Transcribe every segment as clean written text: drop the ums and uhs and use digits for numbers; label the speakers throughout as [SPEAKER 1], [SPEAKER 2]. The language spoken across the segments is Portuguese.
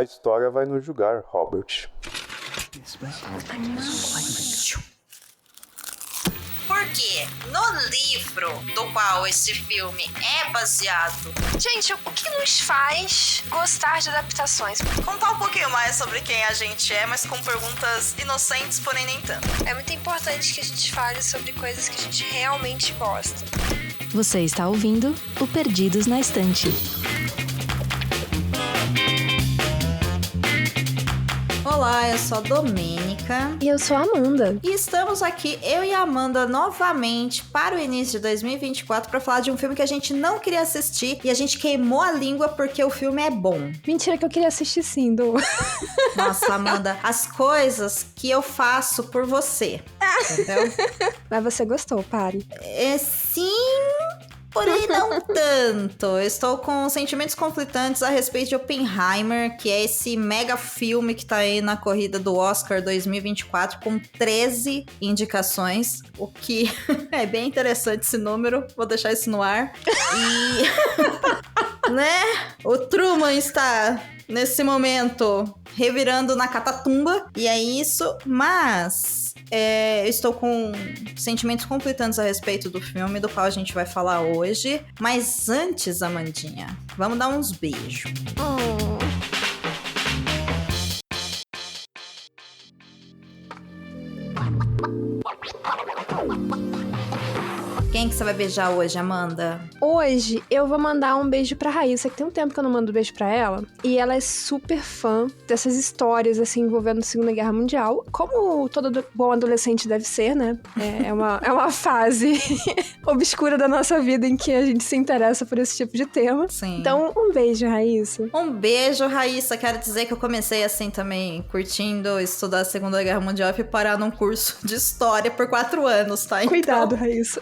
[SPEAKER 1] A história vai nos julgar, Robert.
[SPEAKER 2] Porque no livro do qual esse filme é baseado...
[SPEAKER 3] Gente, o que nos faz gostar de adaptações?
[SPEAKER 2] Contar um pouquinho mais sobre quem a gente é, mas com perguntas inocentes, porém nem tanto.
[SPEAKER 3] É muito importante que a gente fale sobre coisas que a gente realmente gosta.
[SPEAKER 4] Você está ouvindo o Perdidos na Estante.
[SPEAKER 5] Olá, eu sou a Domênica.
[SPEAKER 4] E eu sou a Amanda.
[SPEAKER 5] E estamos aqui, eu e a Amanda, novamente para o início de 2024 para falar de um filme que a gente não queria assistir e a gente queimou a língua porque o filme é bom.
[SPEAKER 4] Mentira que eu queria assistir sim, Du.
[SPEAKER 5] Nossa, Amanda, as coisas que eu faço por você, entendeu?
[SPEAKER 4] Mas você gostou, pare.
[SPEAKER 5] Sim... Porém, não tanto. Eu estou com sentimentos conflitantes a respeito de Oppenheimer, que é esse mega filme que tá aí na corrida do Oscar 2024, com 13 indicações, o que é bem interessante esse número, vou deixar isso no ar. E, né, o Truman está, nesse momento, revirando na catatumba, e é isso, mas... eu estou com sentimentos conflitantes a respeito do filme, do qual a gente vai falar hoje. Mas antes, Amandinha, vamos dar uns beijos. Quem que você vai beijar hoje, Amanda?
[SPEAKER 4] Hoje eu vou mandar um beijo pra Raíssa, que tem um tempo que eu não mando beijo pra ela. E ela é super fã dessas histórias, assim, envolvendo a Segunda Guerra Mundial. Como todo bom adolescente deve ser, né? É uma fase obscura da nossa vida em que a gente se interessa por esse tipo de tema.
[SPEAKER 5] Sim.
[SPEAKER 4] Então, um beijo, Raíssa.
[SPEAKER 5] Um beijo, Raíssa. Quero dizer que eu comecei assim também, curtindo estudar a Segunda Guerra Mundial e fui parar num curso de história por 4 anos, tá?
[SPEAKER 4] Cuidado, Raíssa.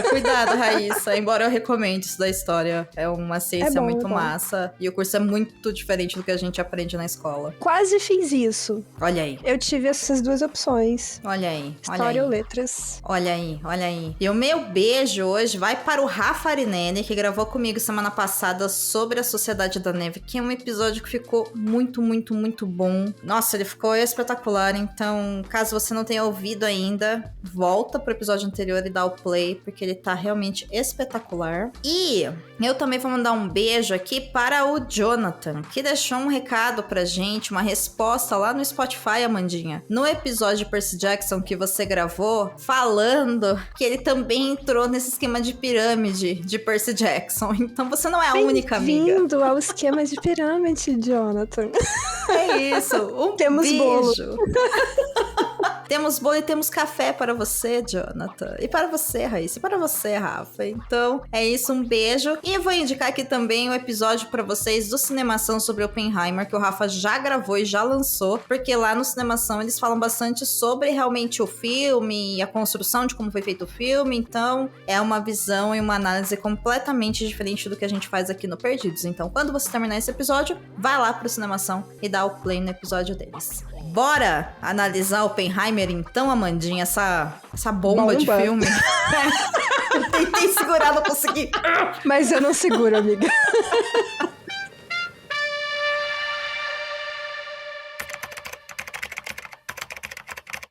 [SPEAKER 5] Cuidado, Raíssa. Embora eu recomende estudar história. É uma ciência muito massa. E o curso é muito diferente do que a gente aprende na escola.
[SPEAKER 4] Quase fiz isso.
[SPEAKER 5] Olha aí.
[SPEAKER 4] Eu tive essas duas opções.
[SPEAKER 5] Olha aí.
[SPEAKER 4] História ou letras.
[SPEAKER 5] Olha aí, olha aí. E o meu beijo hoje vai para o Rafa Arinene, que gravou comigo semana passada sobre a Sociedade da Neve, que é um episódio que ficou muito, muito, muito bom. Nossa, ele ficou espetacular. Então, caso você não tenha ouvido ainda, volta pro episódio anterior e dá o play, porque ele tá realmente espetacular. E eu também vou mandar um beijo aqui para o Jonathan, que deixou um recado pra gente, uma resposta lá no Spotify, Amandinha, no episódio de Percy Jackson que você gravou, falando que ele também entrou nesse esquema de pirâmide de Percy Jackson. Então você não é a única amiga.
[SPEAKER 4] Bem-vindo ao esquema de pirâmide, Jonathan.
[SPEAKER 5] É isso.
[SPEAKER 4] Temos
[SPEAKER 5] beijo.
[SPEAKER 4] bolo.
[SPEAKER 5] Temos bolo e temos café para você, Jonathan. E para você, Raíssa. E para você, Rafa. Então, é isso. Um beijo. E vou indicar aqui também o episódio para vocês do Cinemação sobre Oppenheimer, que o Rafa já gravou e já lançou. Porque lá no Cinemação eles falam bastante sobre realmente o filme e a construção de como foi feito o filme. Então, é uma visão e uma análise completamente diferente do que a gente faz aqui no Perdidos. Então, quando você terminar esse episódio, vai lá pro Cinemação e dá o play no episódio deles. Bora analisar Oppenheimer então, Amandinha, essa bomba de filme. Eu tentei segurar, não consegui.
[SPEAKER 4] Mas eu não seguro, amiga.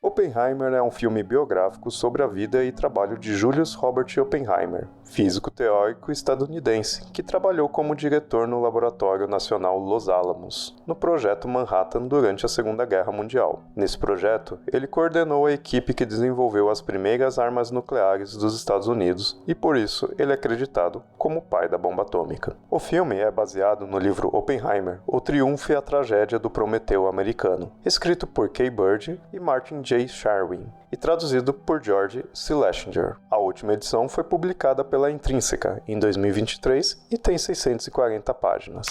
[SPEAKER 1] Oppenheimer é um filme biográfico sobre a vida e trabalho de Julius Robert Oppenheimer, físico teórico estadunidense, que trabalhou como diretor no Laboratório Nacional Los Alamos, no Projeto Manhattan durante a Segunda Guerra Mundial. Nesse projeto, ele coordenou a equipe que desenvolveu as primeiras armas nucleares dos Estados Unidos e, por isso, ele é acreditado como o pai da bomba atômica. O filme é baseado no livro Oppenheimer, O Triunfo e a Tragédia do Prometeu Americano, escrito por Kay Bird e Martin J. Sherwin, e traduzido por George Schlesinger. A última edição foi publicada pela Intrínseca em 2023 e tem 640 páginas.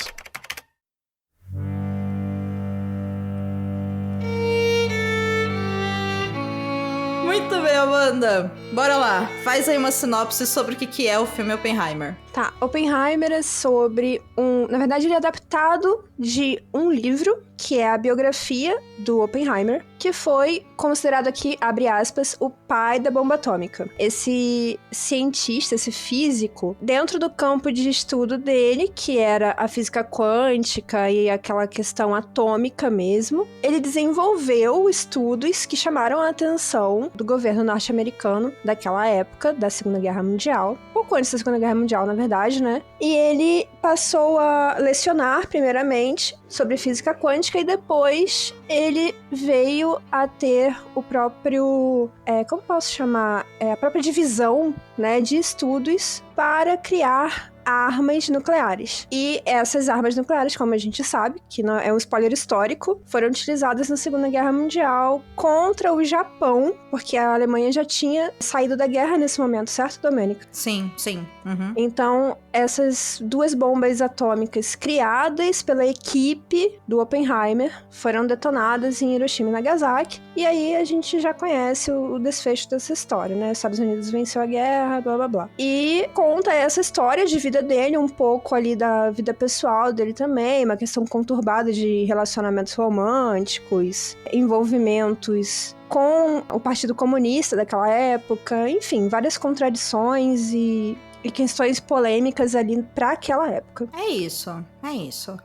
[SPEAKER 5] Muito bem, Amanda. Bora lá. Faz aí uma sinopse sobre o que é o filme Oppenheimer.
[SPEAKER 4] Tá, Oppenheimer é sobre Na verdade, ele é adaptado de um livro, que é a biografia do Oppenheimer, que foi considerado aqui, abre aspas, o pai da bomba atômica. Esse cientista, esse físico, dentro do campo de estudo dele, que era a física quântica e aquela questão atômica mesmo, ele desenvolveu estudos que chamaram a atenção do governo norte-americano daquela época, da Segunda Guerra Mundial, pouco antes da Segunda Guerra Mundial, na verdade, né? E ele passou a lecionar, primeiramente, sobre física quântica e depois ele veio a ter o próprio, como posso chamar? A própria divisão, né, de estudos para criar armas nucleares. E essas armas nucleares, como a gente sabe, que não é um spoiler histórico, foram utilizadas na Segunda Guerra Mundial contra o Japão, porque a Alemanha já tinha saído da guerra nesse momento, certo, Domênica?
[SPEAKER 5] Sim, sim. Uhum.
[SPEAKER 4] Então, essas duas bombas atômicas criadas pela equipe do Oppenheimer foram detonadas em Hiroshima e Nagasaki. E aí a gente já conhece o desfecho dessa história, né? Os Estados Unidos venceu a guerra, blá blá blá. E conta essa história de vida dele, um pouco ali da vida pessoal dele também, uma questão conturbada de relacionamentos românticos, envolvimentos com o Partido Comunista daquela época, enfim, várias contradições e questões polêmicas ali pra aquela época.
[SPEAKER 5] É isso.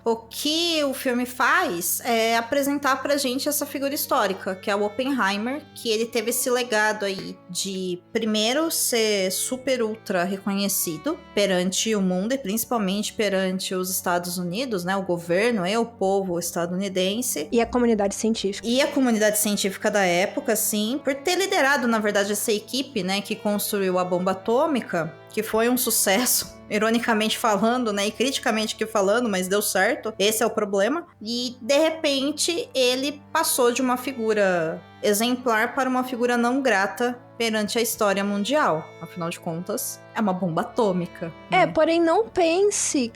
[SPEAKER 5] O que o filme faz é apresentar pra gente essa figura histórica, que é o Oppenheimer, que ele teve esse legado aí de, primeiro, ser super ultra reconhecido perante o mundo e principalmente perante os Estados Unidos, né, o governo e o povo estadunidense.
[SPEAKER 4] E a comunidade científica.
[SPEAKER 5] E a comunidade científica da época, sim, por ter liderado, na verdade, essa equipe, né, que construiu a bomba atômica, que foi um sucesso, ironicamente falando, né, e criticamente que falando, mas deu certo, esse é o problema. E, de repente, ele passou de uma figura exemplar para uma figura não grata perante a história mundial. Afinal de contas, é uma bomba atômica. Né?
[SPEAKER 4] Porém não pense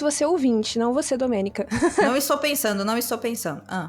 [SPEAKER 4] você ouvinte, não você, Domênica.
[SPEAKER 5] Não estou pensando.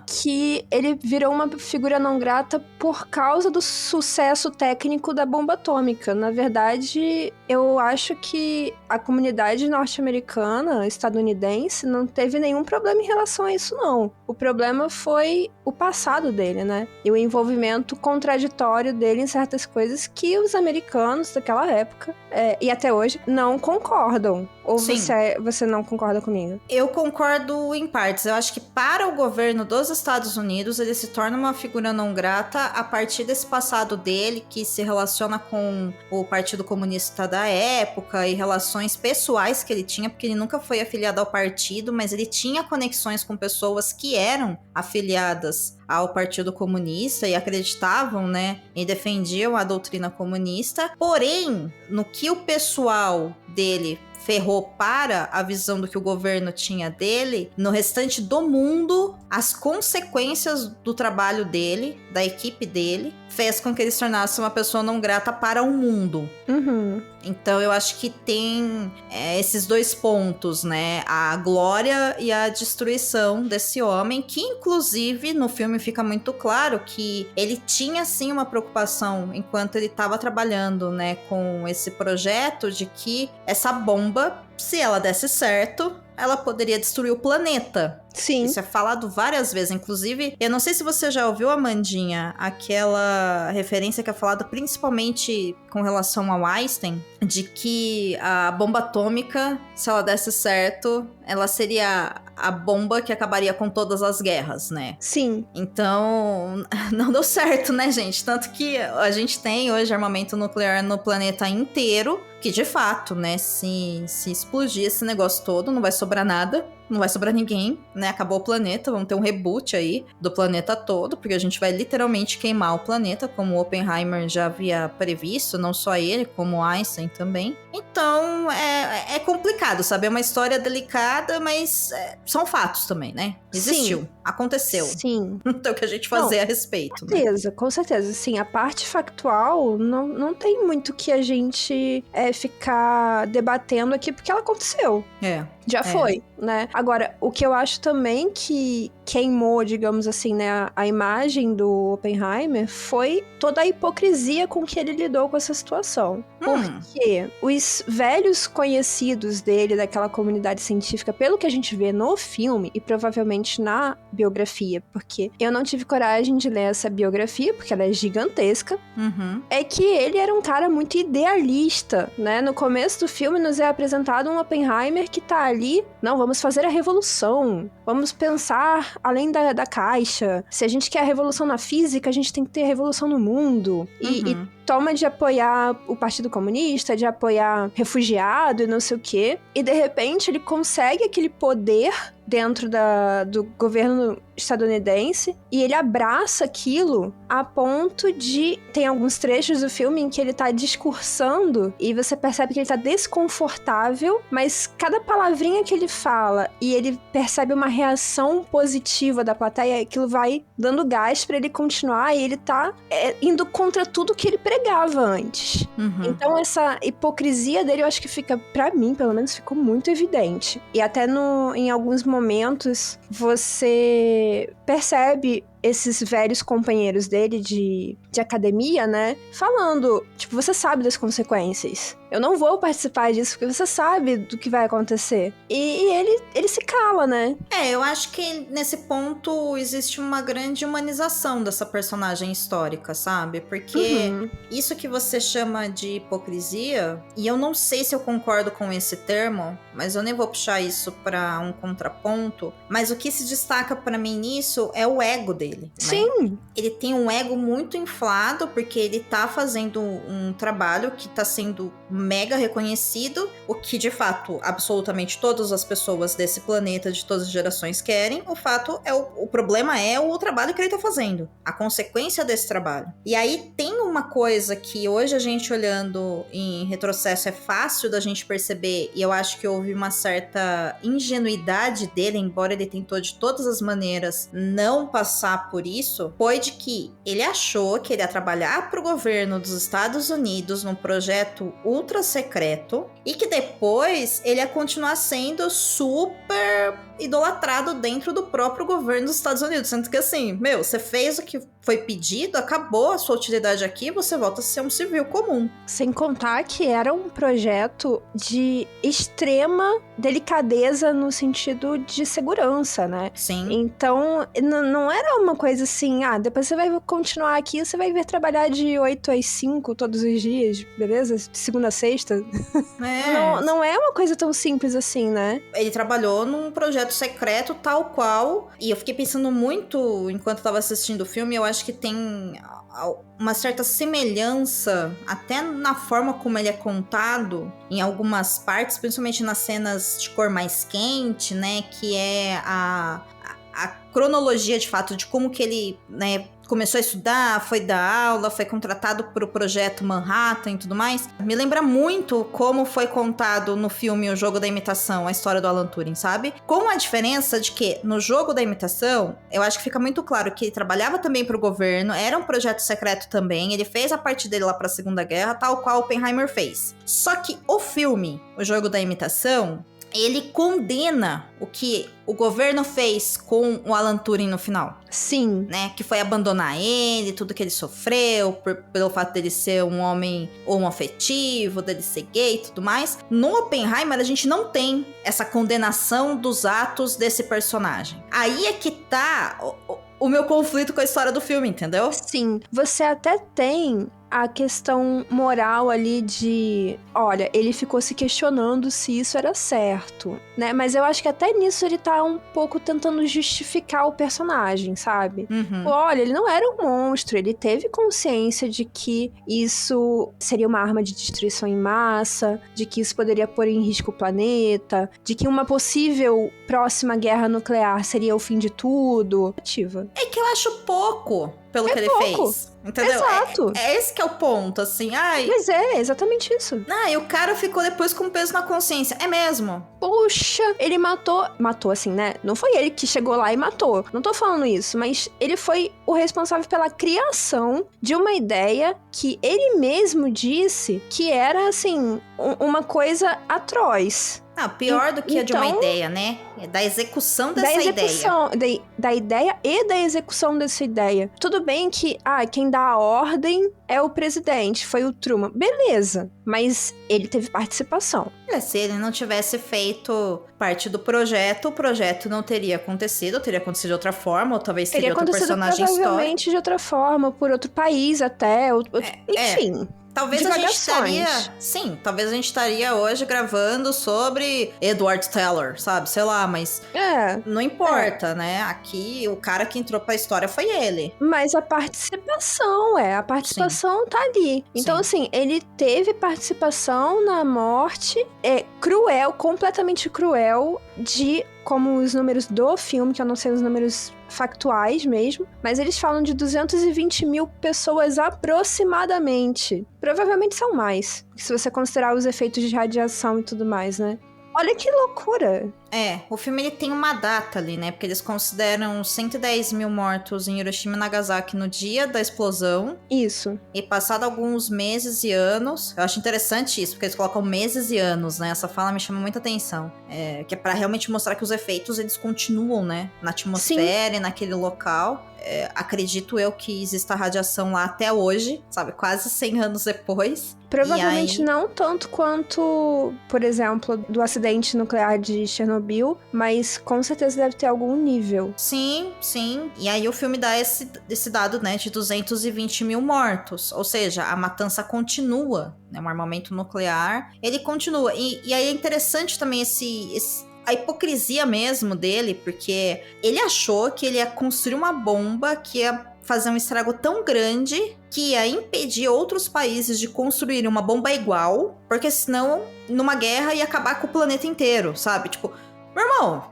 [SPEAKER 4] Que ele virou uma figura não grata por causa do sucesso técnico da bomba atômica. Na verdade, eu acho que a comunidade norte-americana, estadunidense, não teve nenhum problema em relação a isso, não. O problema foi o passado dele, né? E o envolvimento contraditório dele em certas coisas que os americanos daquela época, e até hoje, não concordam. Ou você não concorda comigo?
[SPEAKER 5] Eu concordo em partes. Eu acho que para o governo dos Estados Unidos, ele se torna uma figura não grata a partir desse passado dele, que se relaciona com o Partido Comunista da época e relações pessoais que ele tinha, porque ele nunca foi afiliado ao partido, mas ele tinha conexões com pessoas que eram afiliadas ao Partido Comunista e acreditavam, né, e defendiam a doutrina comunista. Porém, no que o pessoal dele ferrou para a visão do que o governo tinha dele, no restante do mundo, as consequências do trabalho dele, da equipe dele, fez com que ele se tornasse uma pessoa não grata para o mundo.
[SPEAKER 4] Uhum.
[SPEAKER 5] Então eu acho que tem esses dois pontos, né? A glória e a destruição desse homem, que inclusive no filme fica muito claro que ele tinha sim uma preocupação enquanto ele estava trabalhando, né, com esse projeto de que essa bomba, se ela desse certo, ela poderia destruir o planeta.
[SPEAKER 4] Sim.
[SPEAKER 5] Isso é falado várias vezes. Inclusive, eu não sei se você já ouviu, Amandinha, aquela referência que é falada principalmente com relação ao Einstein, de que a bomba atômica, se ela desse certo, ela seria a bomba que acabaria com todas as guerras, né?
[SPEAKER 4] Sim.
[SPEAKER 5] Então, não deu certo, né, gente? Tanto que a gente tem hoje armamento nuclear no planeta inteiro, que de fato, né, se explodir esse negócio todo, não vai sobrar nada. Não vai sobrar ninguém, né? Acabou o planeta, vamos ter um reboot aí do planeta todo, porque a gente vai literalmente queimar o planeta, como o Oppenheimer já havia previsto, não só ele, como Einstein também. Então, é complicado, sabe? É uma história delicada, mas são fatos também, né? Existiu,
[SPEAKER 4] Sim.
[SPEAKER 5] aconteceu.
[SPEAKER 4] Sim.
[SPEAKER 5] Não tem o que a gente fazer a respeito, né?
[SPEAKER 4] Com certeza. Sim, a parte factual não tem muito que a gente ficar debatendo aqui, porque ela aconteceu. Já foi, né? Agora, o que eu acho também que queimou, digamos assim, né, a imagem do Oppenheimer foi toda a hipocrisia com que ele lidou com essa situação. Porque os velhos conhecidos dele, daquela comunidade científica, pelo que a gente vê no filme e provavelmente na biografia, porque eu não tive coragem de ler essa biografia, porque ela é gigantesca, é que ele era um cara muito idealista, né? No começo do filme nos é apresentado um Oppenheimer que tá ali, não, vamos fazer a revolução, vamos pensar além da caixa, se a gente quer a revolução na física, a gente tem que ter a revolução no mundo, e toma de apoiar o Partido Comunista, de apoiar refugiado e não sei o quê, e de repente ele consegue aquele poder dentro do governo estadunidense, e ele abraça aquilo a ponto de... Tem alguns trechos do filme em que ele tá discursando e você percebe que ele tá desconfortável, mas cada palavrinha que ele fala e ele percebe uma reação positiva da plateia, aquilo vai dando gás pra ele continuar, e ele tá indo contra tudo que ele pregava antes. Então essa hipocrisia dele, eu acho que fica, pra mim, pelo menos, ficou muito evidente. E até em alguns momentos você percebe esses velhos companheiros dele de academia, né, falando, tipo, você sabe das consequências. Eu não vou participar disso porque você sabe do que vai acontecer. E ele se cala, né?
[SPEAKER 5] Eu acho que nesse ponto existe uma grande humanização dessa personagem histórica, sabe? Porque isso que você chama de hipocrisia, e eu não sei se eu concordo com esse termo, mas eu nem vou puxar isso pra um contraponto, mas o que se destaca pra mim nisso é o ego dele.
[SPEAKER 4] Sim.
[SPEAKER 5] Né? Ele tem um ego muito inflado, porque ele tá fazendo um trabalho que tá sendo mega reconhecido, o que de fato absolutamente todas as pessoas desse planeta, de todas as gerações, querem. O problema é o trabalho que ele tá fazendo, a consequência desse trabalho. E aí tem uma coisa que hoje a gente olhando em retrocesso é fácil da gente perceber, e eu acho que houve uma certa ingenuidade dele, embora ele tentou de todas as maneiras não passar por isso, foi de que ele achou que ele ia trabalhar para o governo dos Estados Unidos num projeto ultra secreto e que depois ele ia continuar sendo super idolatrado dentro do próprio governo dos Estados Unidos, sendo que assim, você fez o que foi pedido, acabou a sua utilidade aqui, você volta a ser um civil comum.
[SPEAKER 4] Sem contar que era um projeto de extrema delicadeza no sentido de segurança, né?
[SPEAKER 5] Sim.
[SPEAKER 4] Então, não era uma coisa assim, depois você vai continuar aqui, você vai vir trabalhar de 8 às 5 todos os dias, beleza? De segunda a sexta. Não é uma coisa tão simples assim, né?
[SPEAKER 5] Ele trabalhou num projeto secreto tal qual, e eu fiquei pensando muito enquanto tava assistindo o filme, eu acho que tem uma certa semelhança até na forma como ele é contado em algumas partes, principalmente nas cenas de cor mais quente, né, que é a cronologia de fato de como que ele, né, começou a estudar, foi dar aula, foi contratado para o projeto Manhattan e tudo mais. Me lembra muito como foi contado no filme O Jogo da Imitação, a história do Alan Turing, sabe? Com a diferença de que no Jogo da Imitação, eu acho que fica muito claro que ele trabalhava também para o governo, era um projeto secreto também, ele fez a parte dele lá para a Segunda Guerra, tal qual Oppenheimer fez. Só que o filme, O Jogo da Imitação, ele condena o que o governo fez com o Alan Turing no final.
[SPEAKER 4] Sim.
[SPEAKER 5] Né? Que foi abandonar ele, tudo que ele sofreu, pelo fato dele ser um homem homoafetivo, dele ser gay e tudo mais. No Oppenheimer, a gente não tem essa condenação dos atos desse personagem. Aí é que tá o meu conflito com a história do filme, entendeu?
[SPEAKER 4] Sim. Você até tem a questão moral ali de, olha, ele ficou se questionando se isso era certo, né? Mas eu acho que até nisso ele tá um pouco tentando justificar o personagem, sabe? Olha, ele não era um monstro, ele teve consciência de que isso seria uma arma de destruição em massa, de que isso poderia pôr em risco o planeta, de que uma possível próxima guerra nuclear seria o fim de tudo.
[SPEAKER 5] É que eu acho pouco pelo que ele
[SPEAKER 4] pouco.
[SPEAKER 5] fez. Entendeu?
[SPEAKER 4] Exato.
[SPEAKER 5] É esse que é o ponto, assim. Ai,
[SPEAKER 4] Mas é exatamente isso.
[SPEAKER 5] e o cara ficou depois com peso na consciência. É mesmo.
[SPEAKER 4] Poxa, ele matou assim, né? Não foi ele que chegou lá e matou. Não tô falando isso, mas ele foi o responsável pela criação de uma ideia que ele mesmo disse que era, assim, uma coisa atroz.
[SPEAKER 5] Não, pior do que a de uma
[SPEAKER 4] Então-
[SPEAKER 5] ideia, né? É da execução dessa ideia.
[SPEAKER 4] Da ideia e da execução dessa ideia. Tudo bem que, quem dá a ordem é o presidente, foi o Truman. Beleza, mas ele teve participação.
[SPEAKER 5] Se ele não tivesse feito parte do projeto, o projeto não teria acontecido, teria acontecido de outra forma, ou talvez seria
[SPEAKER 4] Teria
[SPEAKER 5] outro
[SPEAKER 4] acontecido
[SPEAKER 5] personagem histórico.
[SPEAKER 4] provavelmente de outra forma, por outro país até, enfim.
[SPEAKER 5] Talvez a gente
[SPEAKER 4] divagações.
[SPEAKER 5] estaria... Sim, talvez a gente estaria hoje gravando sobre Edward Teller, sabe? Sei lá, mas não importa, né? Aqui, o cara que entrou pra história foi ele.
[SPEAKER 4] Mas a participação tá ali. Então, assim, ele teve participação na morte, cruel, completamente cruel, como os números do filme, que eu não sei os números factuais mesmo, mas eles falam de 220 mil pessoas aproximadamente. Provavelmente são mais, se você considerar os efeitos de radiação e tudo mais, né? Olha que loucura!
[SPEAKER 5] O filme ele tem uma data ali, né? Porque eles consideram 110 mil mortos em Hiroshima e Nagasaki no dia da explosão.
[SPEAKER 4] Isso.
[SPEAKER 5] E passado alguns meses e anos... Eu acho interessante isso, porque eles colocam meses e anos, né? Essa fala me chama muita atenção. Que é pra realmente mostrar que os efeitos, eles continuam, né? Na atmosfera e naquele local. Acredito eu que exista radiação lá até hoje, sabe? Quase 100 anos depois.
[SPEAKER 4] Provavelmente não tanto quanto, por exemplo, do acidente nuclear de Chernobyl, mas com certeza deve ter algum nível.
[SPEAKER 5] Sim. E aí o filme dá esse dado, né, de 220 mil mortos. Ou seja, a matança continua, né? Um armamento nuclear, ele continua. E aí é interessante também a hipocrisia mesmo dele, porque ele achou que ele ia construir uma bomba que ia fazer um estrago tão grande que ia impedir outros países de construir uma bomba igual, porque senão, numa guerra, ia acabar com o planeta inteiro, sabe? Tipo, meu irmão...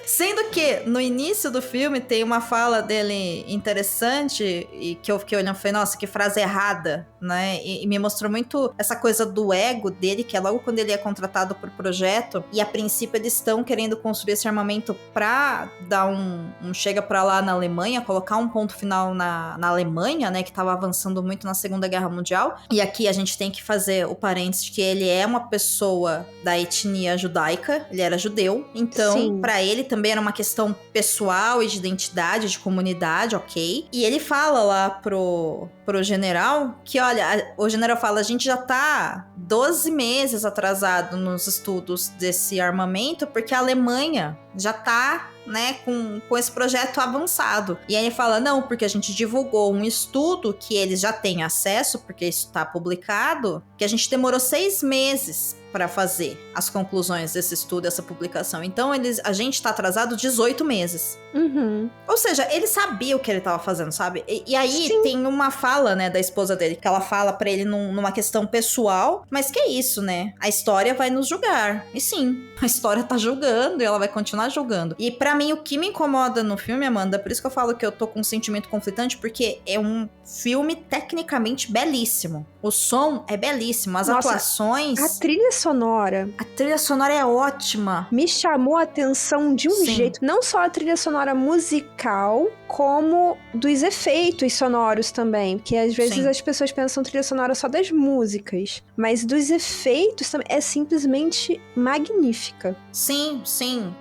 [SPEAKER 5] Sendo que no início do filme tem uma fala dele interessante e que eu fiquei olhando e falei, nossa, que frase errada, né? E me mostrou muito essa coisa do ego dele, que é logo quando ele é contratado por projeto e a princípio eles estão querendo construir esse armamento pra dar um chega pra lá na Alemanha, colocar um ponto final na Alemanha, né? Que tava avançando muito na Segunda Guerra Mundial. E aqui a gente tem que fazer o parênteses de que ele é uma pessoa da etnia judaica, ele era judeu, então pra ele também era uma questão pessoal e de identidade, de comunidade, ok? E ele fala lá pro general que, olha, o general fala, a gente já tá 12 meses atrasado nos estudos desse armamento porque a Alemanha já tá, né, com esse projeto avançado. E aí ele fala, não, porque a gente divulgou um estudo que eles já têm acesso, porque isso tá publicado, que a gente demorou 6 meses para fazer as conclusões desse estudo, dessa publicação. Então, a gente tá atrasado 18 meses.
[SPEAKER 4] Uhum.
[SPEAKER 5] Ou seja, ele sabia o que ele tava fazendo, sabe? E aí tem uma fala, né, da esposa dele, que ela fala pra ele numa questão pessoal, mas que é isso, né? A história vai nos julgar. E sim, a história tá julgando e ela vai continuar julgando. E pra mim, o que me incomoda no filme, Amanda, por isso que eu falo que eu tô com um sentimento conflitante, porque é um filme tecnicamente belíssimo. O som é belíssimo, as atuações...
[SPEAKER 4] A trilha sonora...
[SPEAKER 5] A trilha sonora é ótima.
[SPEAKER 4] Me chamou a atenção de um jeito. Não só a trilha sonora musical, como dos efeitos sonoros também. Porque às vezes as pessoas pensam trilha sonora só das músicas. Mas dos efeitos também é simplesmente magnífica.
[SPEAKER 5] Sim.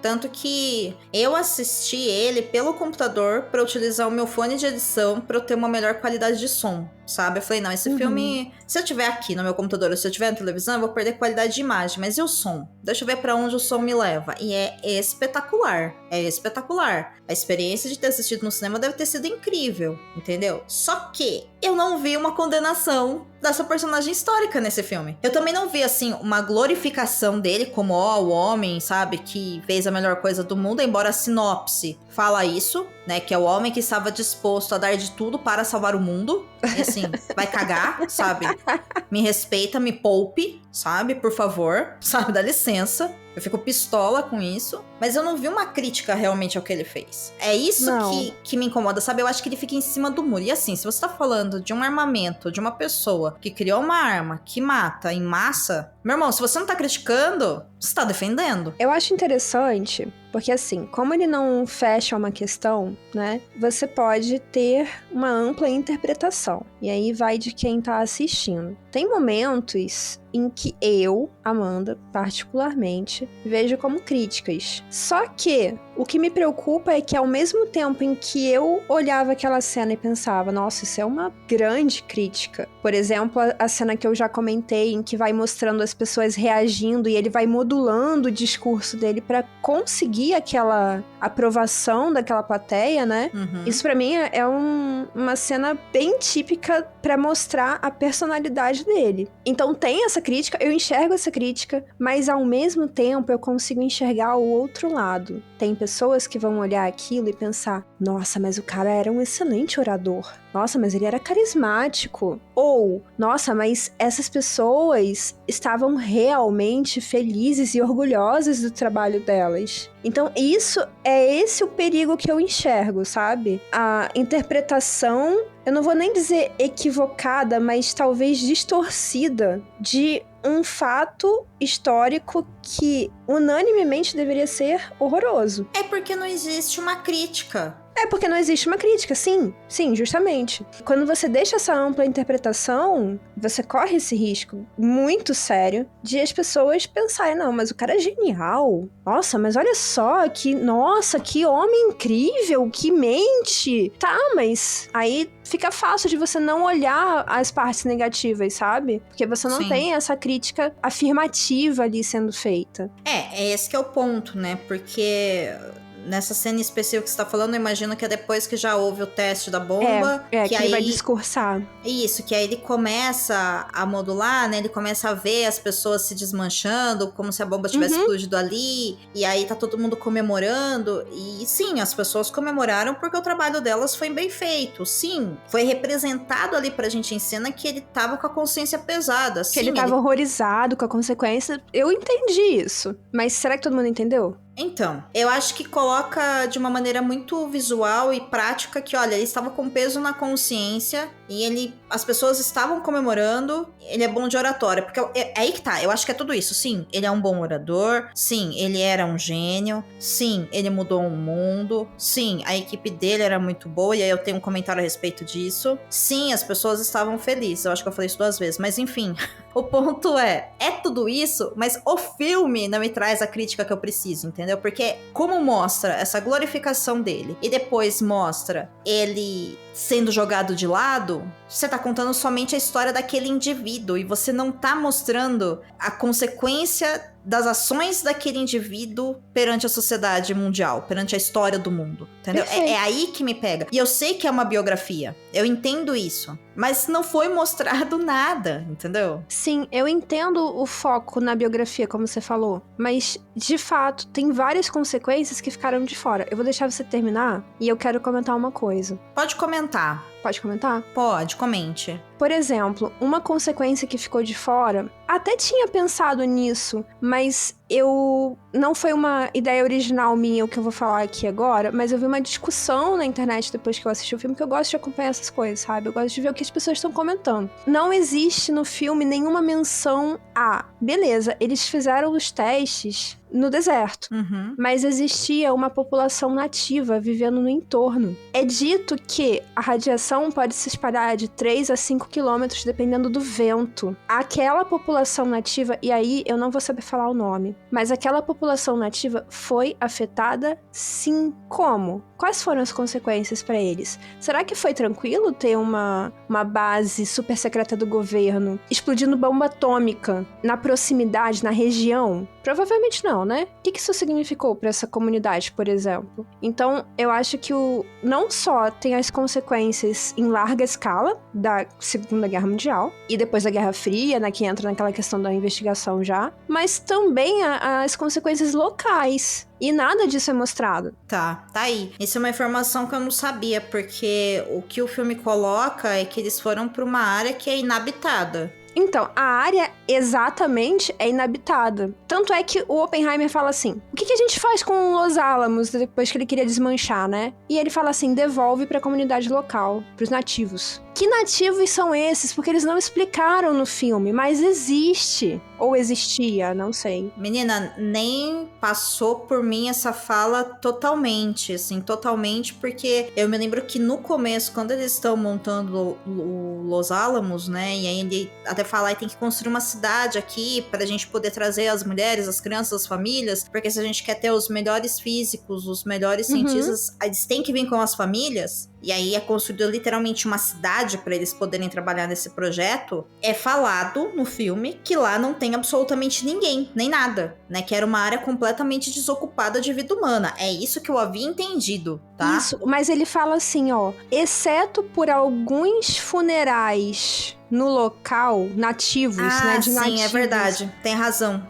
[SPEAKER 5] Tanto que eu assisti ele pelo computador pra utilizar o meu fone de edição pra eu ter uma melhor qualidade de som, sabe? Eu falei, não, esse filme... Se eu tiver aqui no meu computador ou se eu tiver na televisão, eu vou perder qualidade de imagem. Mas e o som? Deixa eu ver pra onde o som me leva. E é espetacular. É espetacular. A experiência de ter assistido no cinema deve ter sido incrível, entendeu? Só que eu não vi uma condenação dessa personagem histórica nesse filme. Eu também não vi, assim, uma glorificação dele como, o homem, sabe, que fez a melhor coisa do mundo, embora a sinopse fala isso, né, que é o homem que estava disposto a dar de tudo para salvar o mundo. E assim, vai cagar, sabe? Me respeita, me poupe, sabe? Por favor, sabe? Dá licença. Eu fico pistola com isso, mas eu não vi uma crítica realmente ao que ele fez. É isso que me incomoda, sabe? Eu acho que ele fica em cima do muro. E assim, se você tá falando de um armamento, de uma pessoa que criou uma arma que mata em massa, meu irmão, se você não tá criticando, você tá defendendo.
[SPEAKER 4] Eu acho interessante, porque assim, como ele não fecha uma questão, né? Você pode ter uma ampla interpretação. E aí vai de quem tá assistindo. Tem momentos em que eu, Amanda, particularmente, vejo como críticas. Só que o que me preocupa é que ao mesmo tempo em que eu olhava aquela cena e pensava, nossa, isso é uma grande crítica. Por exemplo, a cena que eu já comentei, em que vai mostrando as pessoas reagindo e ele vai modulando o discurso dele pra conseguir aquela aprovação daquela plateia, né?
[SPEAKER 5] Uhum.
[SPEAKER 4] Isso pra mim é uma cena bem típica pra mostrar a personalidade dele. Então tem essa crítica, eu enxergo essa crítica, mas ao mesmo tempo eu consigo enxergar o outro lado. Tem pessoas que vão olhar aquilo e pensar, nossa, mas o cara era um excelente orador. Nossa, mas ele era carismático. Ou, nossa, mas essas pessoas estavam realmente felizes e orgulhosas do trabalho delas. Então, esse o perigo que eu enxergo, sabe? A interpretação, eu não vou nem dizer equivocada, mas talvez distorcida de um fato histórico que unanimemente deveria ser horroroso.
[SPEAKER 5] É porque não existe uma crítica.
[SPEAKER 4] É porque não existe uma crítica, sim, justamente. Quando você deixa essa ampla interpretação, você corre esse risco muito sério de as pessoas pensarem, não, mas o cara é genial. Nossa, mas olha só, que homem incrível, que mente. Tá, mas aí fica fácil de você não olhar as partes negativas, sabe? Porque você não tem essa crítica afirmativa ali sendo feita.
[SPEAKER 5] É esse que é o ponto, né? Porque nessa cena específica que você tá falando, eu imagino que é depois que já houve o teste da bomba.
[SPEAKER 4] Que
[SPEAKER 5] aí
[SPEAKER 4] ele vai discursar.
[SPEAKER 5] Isso, que aí ele começa a modular, né? Ele começa a ver as pessoas se desmanchando, como se a bomba tivesse explodido ali. E aí tá todo mundo comemorando. E sim, as pessoas comemoraram porque o trabalho delas foi bem feito. Sim, foi representado ali pra gente em cena que ele tava com a consciência pesada.
[SPEAKER 4] Que ele tava horrorizado com a consequência. Eu entendi isso. Mas será que todo mundo entendeu?
[SPEAKER 5] Então, eu acho que coloca de uma maneira muito visual e prática que, olha, ele estava com peso na consciência e as pessoas estavam comemorando, ele é bom de oratória, porque é aí que tá, eu acho que é tudo isso, sim, ele é um bom orador, sim, ele era um gênio, sim, ele mudou o mundo, sim, a equipe dele era muito boa, e aí eu tenho um comentário a respeito disso, sim, as pessoas estavam felizes, eu acho que eu falei isso 2 vezes, mas enfim, o ponto é tudo isso, mas o filme não me traz a crítica que eu preciso, entendeu? Porque como mostra essa glorificação dele e depois mostra ele sendo jogado de lado, você tá contando somente a história daquele indivíduo e você não tá mostrando a consequência das ações daquele indivíduo perante a sociedade mundial, perante a história do mundo, entendeu? É aí que me pega. E eu sei que é uma biografia, eu entendo isso, mas não foi mostrado nada, entendeu?
[SPEAKER 4] Sim, eu entendo o foco na biografia, como você falou, mas, de fato, tem várias consequências que ficaram de fora. Eu vou deixar você terminar e eu quero comentar uma coisa.
[SPEAKER 5] Pode comentar.
[SPEAKER 4] Pode comentar?
[SPEAKER 5] Pode, comente.
[SPEAKER 4] Por exemplo, uma consequência que ficou de fora, até tinha pensado nisso, mas não foi uma ideia original minha o que eu vou falar aqui agora, mas eu vi uma discussão na internet depois que eu assisti o filme, que eu gosto de acompanhar essas coisas, sabe? Eu gosto de ver o que as pessoas estão comentando. Não existe no filme nenhuma menção a, beleza, eles fizeram os testes no deserto, mas existia uma população nativa vivendo no entorno. É dito que a radiação pode se espalhar de 3 a 5 quilômetros dependendo do vento. Aquela população nativa, e aí eu não vou saber falar o nome, mas aquela população nativa foi afetada sim. Como? Quais foram as consequências para eles? Será que foi tranquilo ter uma base super secreta do governo explodindo bomba atômica na proximidade, na região? Provavelmente não, né? O que isso significou para essa comunidade, por exemplo? Então, eu acho que não só tem as consequências em larga escala da Segunda Guerra Mundial e depois da Guerra Fria, né, que entra naquela questão da investigação já, mas também as consequências locais. E nada disso é mostrado.
[SPEAKER 5] Tá aí. Isso é uma informação que eu não sabia, porque o que o filme coloca é que eles foram pra uma área que é inabitada.
[SPEAKER 4] Então, a área exatamente é inabitada. Tanto é que o Oppenheimer fala assim, o que a gente faz com Los Alamos depois que ele queria desmanchar, né? E ele fala assim, devolve pra comunidade local, pros nativos. Que nativos são esses? Porque eles não explicaram no filme, mas existe. Ou existia, não sei.
[SPEAKER 5] Menina, nem passou por mim essa fala totalmente, assim, totalmente, porque eu me lembro que no começo, quando eles estão montando o Los Alamos, né, e aí ele até fala, tem que construir uma cidade aqui pra gente poder trazer as mulheres, as crianças, as famílias, porque se a gente quer ter os melhores físicos, os melhores cientistas, eles têm que vir com as famílias. E aí é construída literalmente uma cidade para eles poderem trabalhar nesse projeto. É falado no filme que lá não tem absolutamente ninguém, nem nada, né? Que era uma área completamente desocupada de vida humana. É isso que eu havia entendido, tá?
[SPEAKER 4] Isso, mas ele fala assim, ó, exceto por alguns funerais no local, nativos, né, de nativos.
[SPEAKER 5] Sim, é verdade. Tem razão.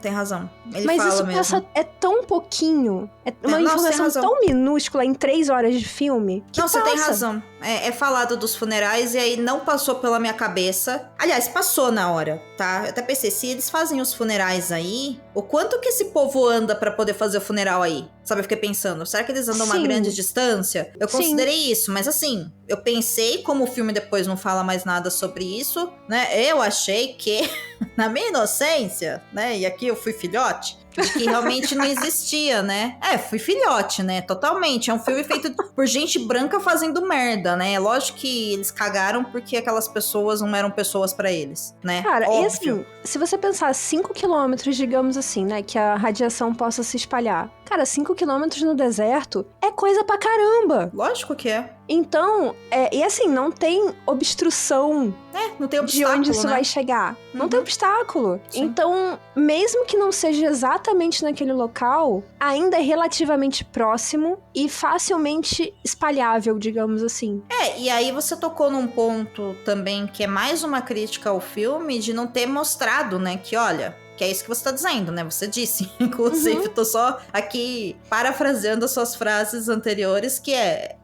[SPEAKER 5] Ele
[SPEAKER 4] mas
[SPEAKER 5] fala
[SPEAKER 4] isso
[SPEAKER 5] mesmo.
[SPEAKER 4] passa, é tão pouquinho, é uma informação tão minúscula em 3 horas de filme, que
[SPEAKER 5] Não,
[SPEAKER 4] passa.
[SPEAKER 5] você tem razão. É falado dos funerais e aí não passou pela minha cabeça. Aliás, passou na hora, tá? Eu até pensei, se eles fazem os funerais aí, o quanto que esse povo anda pra poder fazer o funeral aí? Sabe, eu fiquei pensando, será que eles andam uma grande distância? Eu considerei isso, mas assim, eu pensei, como o filme depois não fala mais nada sobre isso, né? Eu achei que, na minha inocência, né? E aqui eu fui filhote, de que realmente não existia, né? Fui filhote, né? Totalmente. É um filme feito por gente branca fazendo merda, né? É lógico que eles cagaram porque aquelas pessoas não eram pessoas pra eles, né?
[SPEAKER 4] Cara,
[SPEAKER 5] óbvio.
[SPEAKER 4] E assim, se você pensar 5 quilômetros, digamos assim, né? Que a radiação possa se espalhar. Cara, 5 quilômetros no deserto é coisa pra caramba.
[SPEAKER 5] Lógico que é.
[SPEAKER 4] Então, e assim, não tem obstrução
[SPEAKER 5] não tem obstáculo,
[SPEAKER 4] de onde isso
[SPEAKER 5] né?
[SPEAKER 4] vai chegar. Não tem obstáculo.
[SPEAKER 5] Sim.
[SPEAKER 4] Então, mesmo que não seja exatamente naquele local, ainda é relativamente próximo e facilmente espalhável, digamos assim.
[SPEAKER 5] E aí você tocou num ponto também que é mais uma crítica ao filme de não ter mostrado, né? Que olha, que é isso que você tá dizendo, né? Você disse, inclusive, tô só aqui parafraseando as suas frases anteriores, que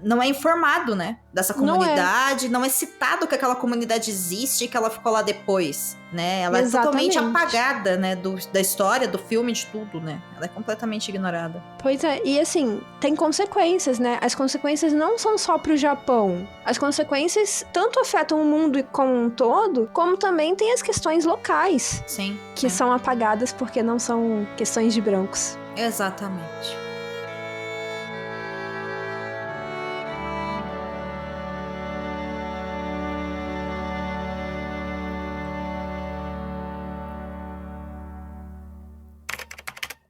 [SPEAKER 5] não é informado, né? Dessa comunidade, não é citado que aquela comunidade existe e que ela ficou lá depois, né? Ela é totalmente apagada, né? Da história, do filme, de tudo, né? Ela é completamente ignorada.
[SPEAKER 4] Pois é, e assim, tem consequências, né? As consequências não são só pro Japão. As consequências tanto afetam o mundo como um todo, como também tem as questões locais.
[SPEAKER 5] Sim.
[SPEAKER 4] Que são apagadas porque não são questões de brancos.
[SPEAKER 5] Exatamente.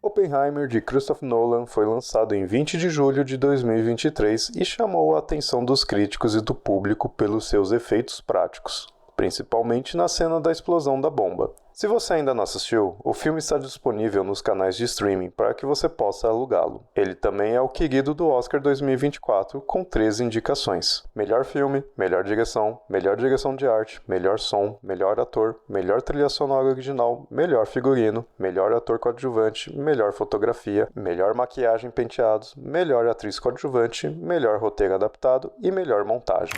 [SPEAKER 1] Oppenheimer, de Christopher Nolan, foi lançado em 20 de julho de 2023 e chamou a atenção dos críticos e do público pelos seus efeitos práticos, principalmente na cena da explosão da bomba. Se você ainda não assistiu, o filme está disponível nos canais de streaming para que você possa alugá-lo. Ele também é o querido do Oscar 2024, com 13 indicações: melhor filme, melhor direção de arte, melhor som, melhor ator, melhor trilha sonora original, melhor figurino, melhor ator coadjuvante, melhor fotografia, melhor maquiagem e penteados, melhor atriz coadjuvante, melhor roteiro adaptado e melhor montagem.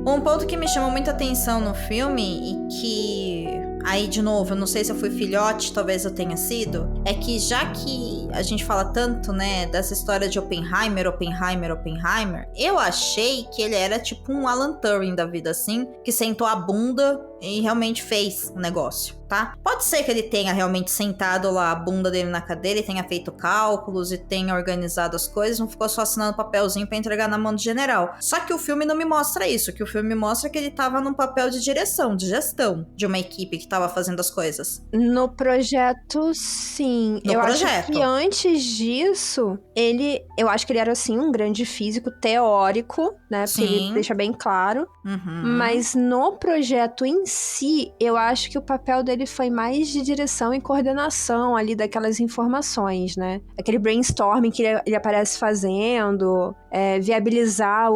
[SPEAKER 5] Um ponto que me chamou muita atenção no filme e que, aí de novo, eu não sei se eu fui filhote, talvez eu tenha sido, é que já que a gente fala tanto, né, dessa história de Oppenheimer, eu achei que ele era tipo um Alan Turing da vida, assim, que sentou a bunda e realmente fez o negócio, tá? Pode ser que ele tenha realmente sentado lá a bunda dele na cadeira e tenha feito cálculos e tenha organizado as coisas, não ficou só assinando papelzinho pra entregar na mão do general. Só que o filme não me mostra isso, que o filme mostra que ele tava num papel de direção, de gestão de uma equipe que tava fazendo as coisas.
[SPEAKER 4] No projeto, sim. Acho que antes disso, eu acho que ele era, assim, um grande físico teórico, né? Porque ele deixa bem claro. Mas no projeto em si, eu acho que o papel dele foi mais de direção e coordenação ali daquelas informações, né? Aquele brainstorming que ele aparece fazendo, viabilizar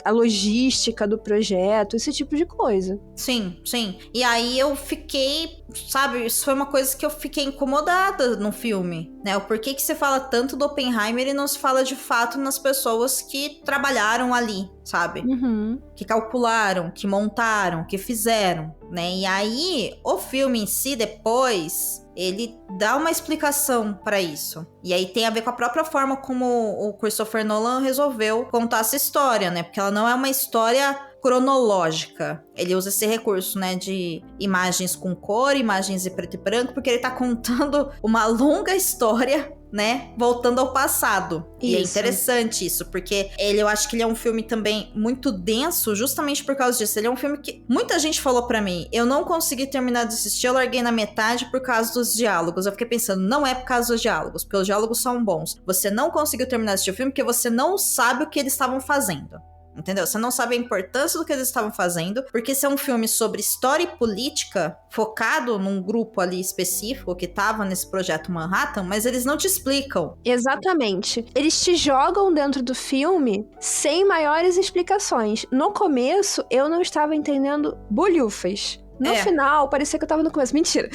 [SPEAKER 4] a logística do projeto, esse tipo de coisa.
[SPEAKER 5] Sim, sim. E aí eu fiquei, sabe, isso foi uma coisa que eu fiquei incomodada no filme, né? O porquê que se fala tanto do Oppenheimer e não se fala de fato nas pessoas que trabalharam ali, sabe?
[SPEAKER 4] Uhum.
[SPEAKER 5] Que calcularam, que montaram, que fizeram, né? E aí, o filme em si, depois, ele dá uma explicação pra isso. E aí tem a ver com a própria forma como o Christopher Nolan resolveu contar essa história, né? Porque ela não é uma história cronológica. Ele usa esse recurso, né, de imagens com cor, imagens em preto e branco, porque ele tá contando uma longa história, né, voltando ao passado. E é interessante isso, porque eu acho que ele é um filme também muito denso, justamente por causa disso. Ele é um filme que muita gente falou pra mim, eu não consegui terminar de assistir, eu larguei na metade por causa dos diálogos. Eu fiquei pensando, não é por causa dos diálogos, porque os diálogos são bons. Você não conseguiu terminar de assistir o filme porque você não sabe o que eles estavam fazendo. Entendeu? Você não sabe a importância do que eles estavam fazendo, porque esse é um filme sobre história e política, focado num grupo ali específico que tava nesse projeto Manhattan, mas eles não te explicam.
[SPEAKER 4] Exatamente. Eles te jogam dentro do filme sem maiores explicações. No começo, eu não estava entendendo bolhufas. No final, parecia que eu tava no começo. Mentira.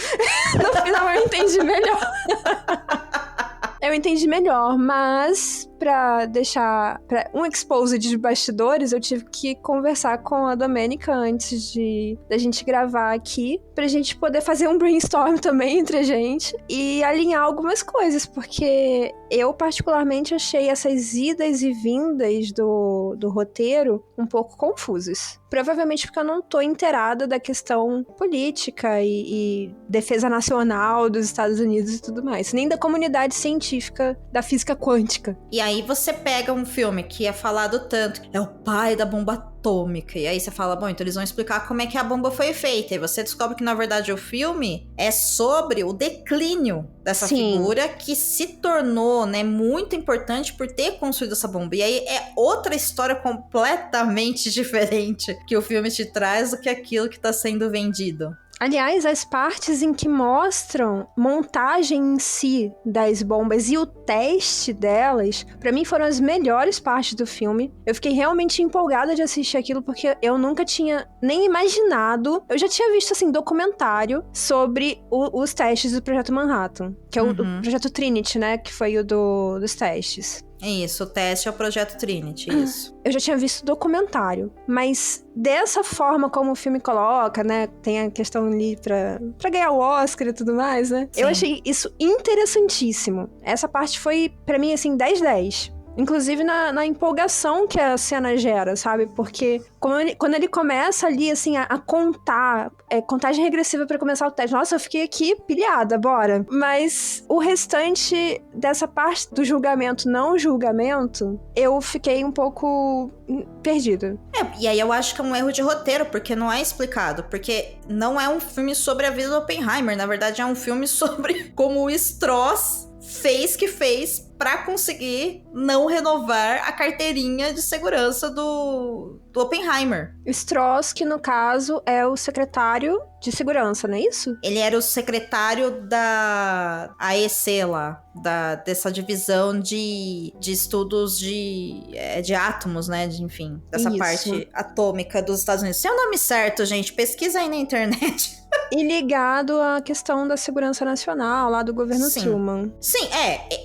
[SPEAKER 4] No final, eu entendi melhor. Eu entendi melhor, mas pra deixar um expose de bastidores, eu tive que conversar com a Domênica antes da gente gravar aqui, pra gente poder fazer um brainstorm também entre a gente e alinhar algumas coisas, porque eu particularmente achei essas idas e vindas do roteiro um pouco confusas. Provavelmente porque eu não tô inteirada da questão política e defesa nacional dos Estados Unidos e tudo mais, nem da comunidade científica da física quântica.
[SPEAKER 5] E aí você pega um filme que é falado tanto, é o pai da bomba atômica, e aí você fala, bom, então eles vão explicar como é que a bomba foi feita, e você descobre que na verdade o filme é sobre o declínio dessa figura que se tornou, né, muito importante por ter construído essa bomba. E aí é outra história completamente diferente que o filme te traz do que aquilo que tá sendo vendido.
[SPEAKER 4] Aliás, as partes em que mostram montagem em si das bombas e o teste delas, pra mim foram as melhores partes do filme. Eu fiquei realmente empolgada de assistir aquilo porque eu nunca tinha nem imaginado. Eu já tinha visto, assim, documentário sobre os testes do Projeto Manhattan, que é o Projeto Trinity, né, que foi o dos testes.
[SPEAKER 5] Isso, o teste é o Projeto Trinity, isso.
[SPEAKER 4] Eu já tinha visto documentário, mas dessa forma como o filme coloca, né, tem a questão ali pra ganhar o Oscar e tudo mais, né? Sim. Eu achei isso interessantíssimo. Essa parte foi, pra mim, assim, 10/10. Inclusive na empolgação que a cena gera, sabe? Porque quando ele começa ali, assim, a contar, contagem regressiva pra começar o teste. Nossa, eu fiquei aqui pilhada, bora. Mas o restante dessa parte do julgamento, não julgamento, eu fiquei um pouco perdida.
[SPEAKER 5] E aí eu acho que é um erro de roteiro, porque não é explicado. Porque não é um filme sobre a vida do Oppenheimer. Na verdade, é um filme sobre como o Strauss fez pra conseguir não renovar a carteirinha de segurança do Oppenheimer.
[SPEAKER 4] Strauss, que no caso é o secretário de segurança, não é isso?
[SPEAKER 5] Ele era o secretário da AEC lá, dessa divisão de estudos de átomos, né? Enfim, dessa parte atômica dos Estados Unidos. Se é o nome certo, gente, pesquisa aí na internet.
[SPEAKER 4] E ligado à questão da segurança nacional, lá do governo Truman.
[SPEAKER 5] Sim,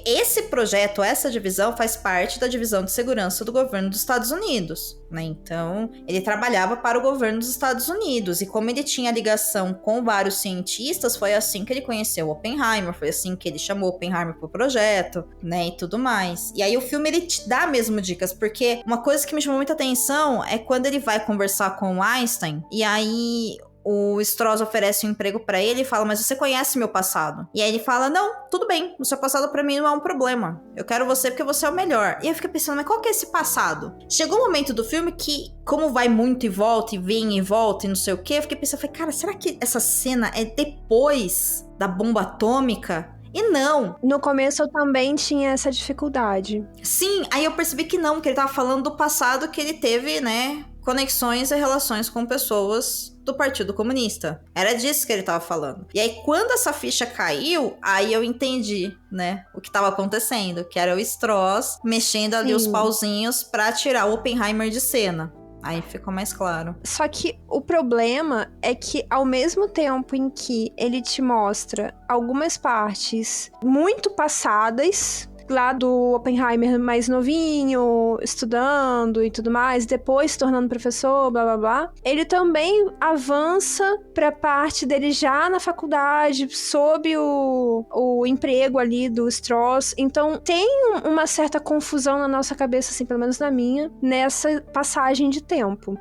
[SPEAKER 5] esse projeto, essa divisão, faz parte da divisão de segurança do governo dos Estados Unidos, né? Então, ele trabalhava para o governo dos Estados Unidos, e como ele tinha ligação com vários cientistas, foi assim que ele conheceu Oppenheimer, foi assim que ele chamou Oppenheimer pro projeto, né, e tudo mais. E aí o filme, ele te dá mesmo dicas, porque uma coisa que me chamou muita atenção é quando ele vai conversar com o Einstein, e aí o Strauss oferece um emprego pra ele e fala, mas você conhece meu passado? E aí ele fala, não, tudo bem, o seu passado pra mim não é um problema. Eu quero você porque você é o melhor. E eu fiquei pensando, mas qual que é esse passado? Chegou um momento do filme que, como vai muito e volta, e vem e volta, e não sei o quê, eu fiquei pensando, cara, será que essa cena é depois da bomba atômica? E não.
[SPEAKER 4] No começo eu também tinha essa dificuldade.
[SPEAKER 5] Sim, aí eu percebi que não, que ele tava falando do passado que ele teve, né, conexões e relações com pessoas do Partido Comunista. Era disso que ele tava falando. E aí, quando essa ficha caiu, aí eu entendi, né, o que tava acontecendo, que era o Strauss mexendo ali os pauzinhos pra tirar o Oppenheimer de cena. Aí ficou mais claro.
[SPEAKER 4] Só que o problema é que, ao mesmo tempo em que ele te mostra algumas partes muito passadas, lá do Oppenheimer mais novinho, estudando e tudo mais, depois se tornando professor, blá blá blá, ele também avança pra parte dele já na faculdade, sob o emprego ali do Strauss. Então tem uma certa confusão na nossa cabeça, assim, pelo menos na minha, nessa passagem de tempo.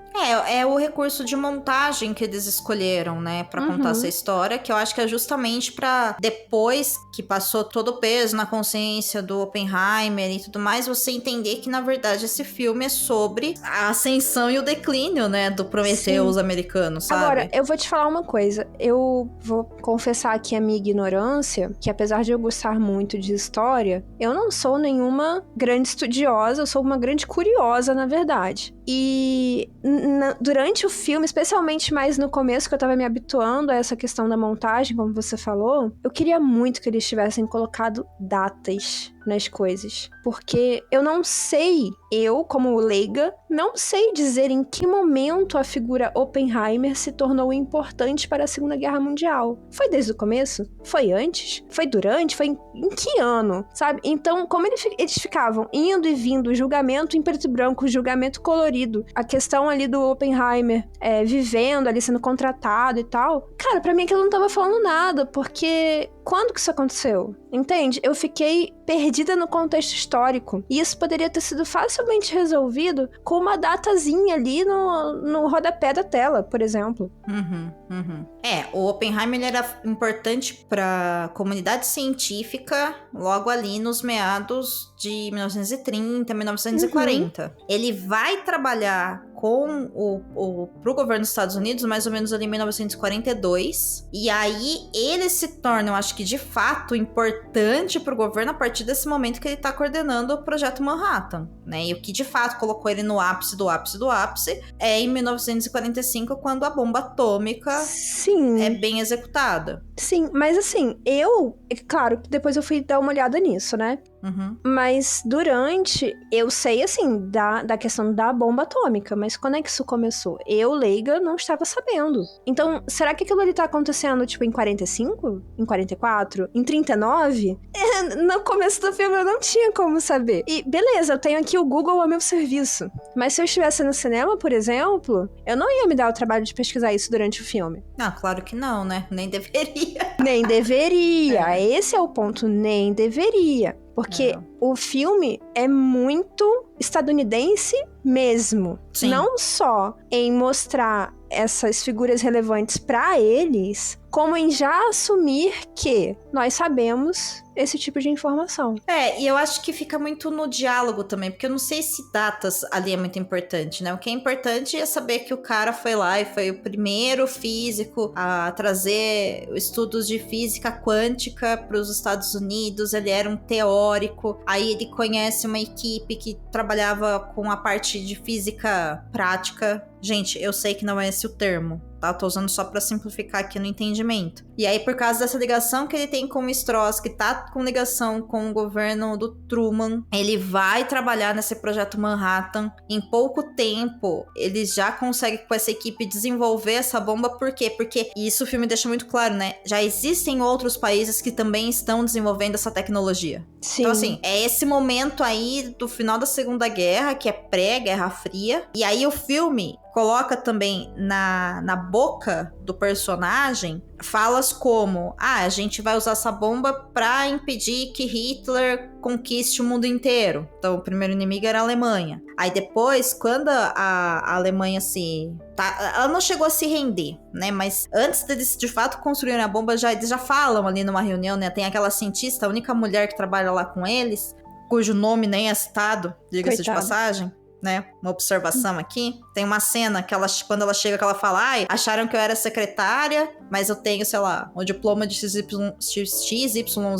[SPEAKER 5] É o recurso de montagem que eles escolheram, né, pra contar essa história, que eu acho que é justamente pra depois que passou todo o peso na consciência do Oppenheimer e tudo mais, você entender que, na verdade, esse filme é sobre a ascensão e o declínio, né, do Prometheus americano, sabe?
[SPEAKER 4] Agora, eu vou te falar uma coisa. Eu vou confessar aqui a minha ignorância, que apesar de eu gostar muito de história, eu não sou nenhuma grande estudiosa, eu sou uma grande curiosa, na verdade. E durante o filme, especialmente mais no começo, que eu tava me habituando a essa questão da montagem, como você falou, eu queria muito que eles tivessem colocado datas nas coisas. Porque eu não sei, eu, como leiga, não sei dizer em que momento a figura Oppenheimer se tornou importante para a Segunda Guerra Mundial. Foi desde o começo? Foi antes? Foi durante? Foi em que ano? Sabe? Então, como eles ficavam indo e vindo, julgamento em preto e branco, julgamento colorido, a questão ali do Oppenheimer vivendo ali, sendo contratado e tal, cara, pra mim aquilo não tava falando nada, porque quando que isso aconteceu? Entende? Eu fiquei perdida no contexto histórico. E isso poderia ter sido facilmente resolvido com uma datazinha ali no rodapé da tela, por exemplo.
[SPEAKER 5] O Oppenheimer era importante para a comunidade científica logo ali nos meados de 1930, 1940. Ele vai trabalhar pro governo dos Estados Unidos mais ou menos ali em 1942. E aí ele se torna, eu acho que de fato, importante pro governo a partir desse momento que ele tá coordenando o Projeto Manhattan, né? E o que de fato colocou ele no ápice do ápice do ápice é em 1945, quando a bomba atômica é bem executada.
[SPEAKER 4] Sim, mas assim, claro que depois eu fui dar uma olhada nisso, né? Mas durante, eu sei assim, da questão da bomba atômica, mas quando é que isso começou? Eu, leiga, não estava sabendo. Então, será que aquilo ali tá acontecendo, tipo, em 45? Em 44? Em 39? No começo do filme eu não tinha como saber. E beleza, eu tenho aqui o Google a meu serviço. Mas se eu estivesse no cinema, por exemplo, eu não ia me dar o trabalho de pesquisar isso durante o filme.
[SPEAKER 5] Ah, claro que não, né? Nem deveria.
[SPEAKER 4] Nem deveria. Esse é o ponto, nem deveria. Porque o filme é muito estadunidense mesmo.
[SPEAKER 5] Sim.
[SPEAKER 4] Não só em mostrar essas figuras relevantes para eles, como em já assumir que nós sabemos esse tipo de informação.
[SPEAKER 5] E eu acho que fica muito no diálogo também, porque eu não sei se datas ali é muito importante, né? O que é importante é saber que o cara foi lá e foi o primeiro físico a trazer estudos de física quântica para os Estados Unidos, ele era um teórico, aí ele conhece uma equipe que trabalhava com a parte de física prática. Gente, eu sei que não é esse o termo, tá? Tô usando só pra simplificar aqui no entendimento. E aí, por causa dessa ligação que ele tem com o Strauss, que tá com ligação com o governo do Truman, ele vai trabalhar nesse projeto Manhattan. Em pouco tempo, ele já consegue com essa equipe desenvolver essa bomba. Por quê? Porque, e isso o filme deixa muito claro, né? Já existem outros países que também estão desenvolvendo essa tecnologia.
[SPEAKER 4] Sim.
[SPEAKER 5] Então, assim, é esse momento aí do final da Segunda Guerra, que é pré-Guerra Fria. E aí o filme coloca também na boca do personagem falas como: a gente vai usar essa bomba pra impedir que Hitler conquiste o mundo inteiro. Então, o primeiro inimigo era a Alemanha. Aí depois, quando a Alemanha ela não chegou a se render, né? Mas antes deles de fato construírem a bomba, eles já falam ali numa reunião, né? Tem aquela cientista, a única mulher que trabalha lá com eles, cujo nome nem é citado, diga-se de passagem. Né? Uma observação aqui. Tem uma cena que quando ela chega, que ela fala: acharam que eu era secretária mas eu tenho, sei lá, o diploma de XYZ,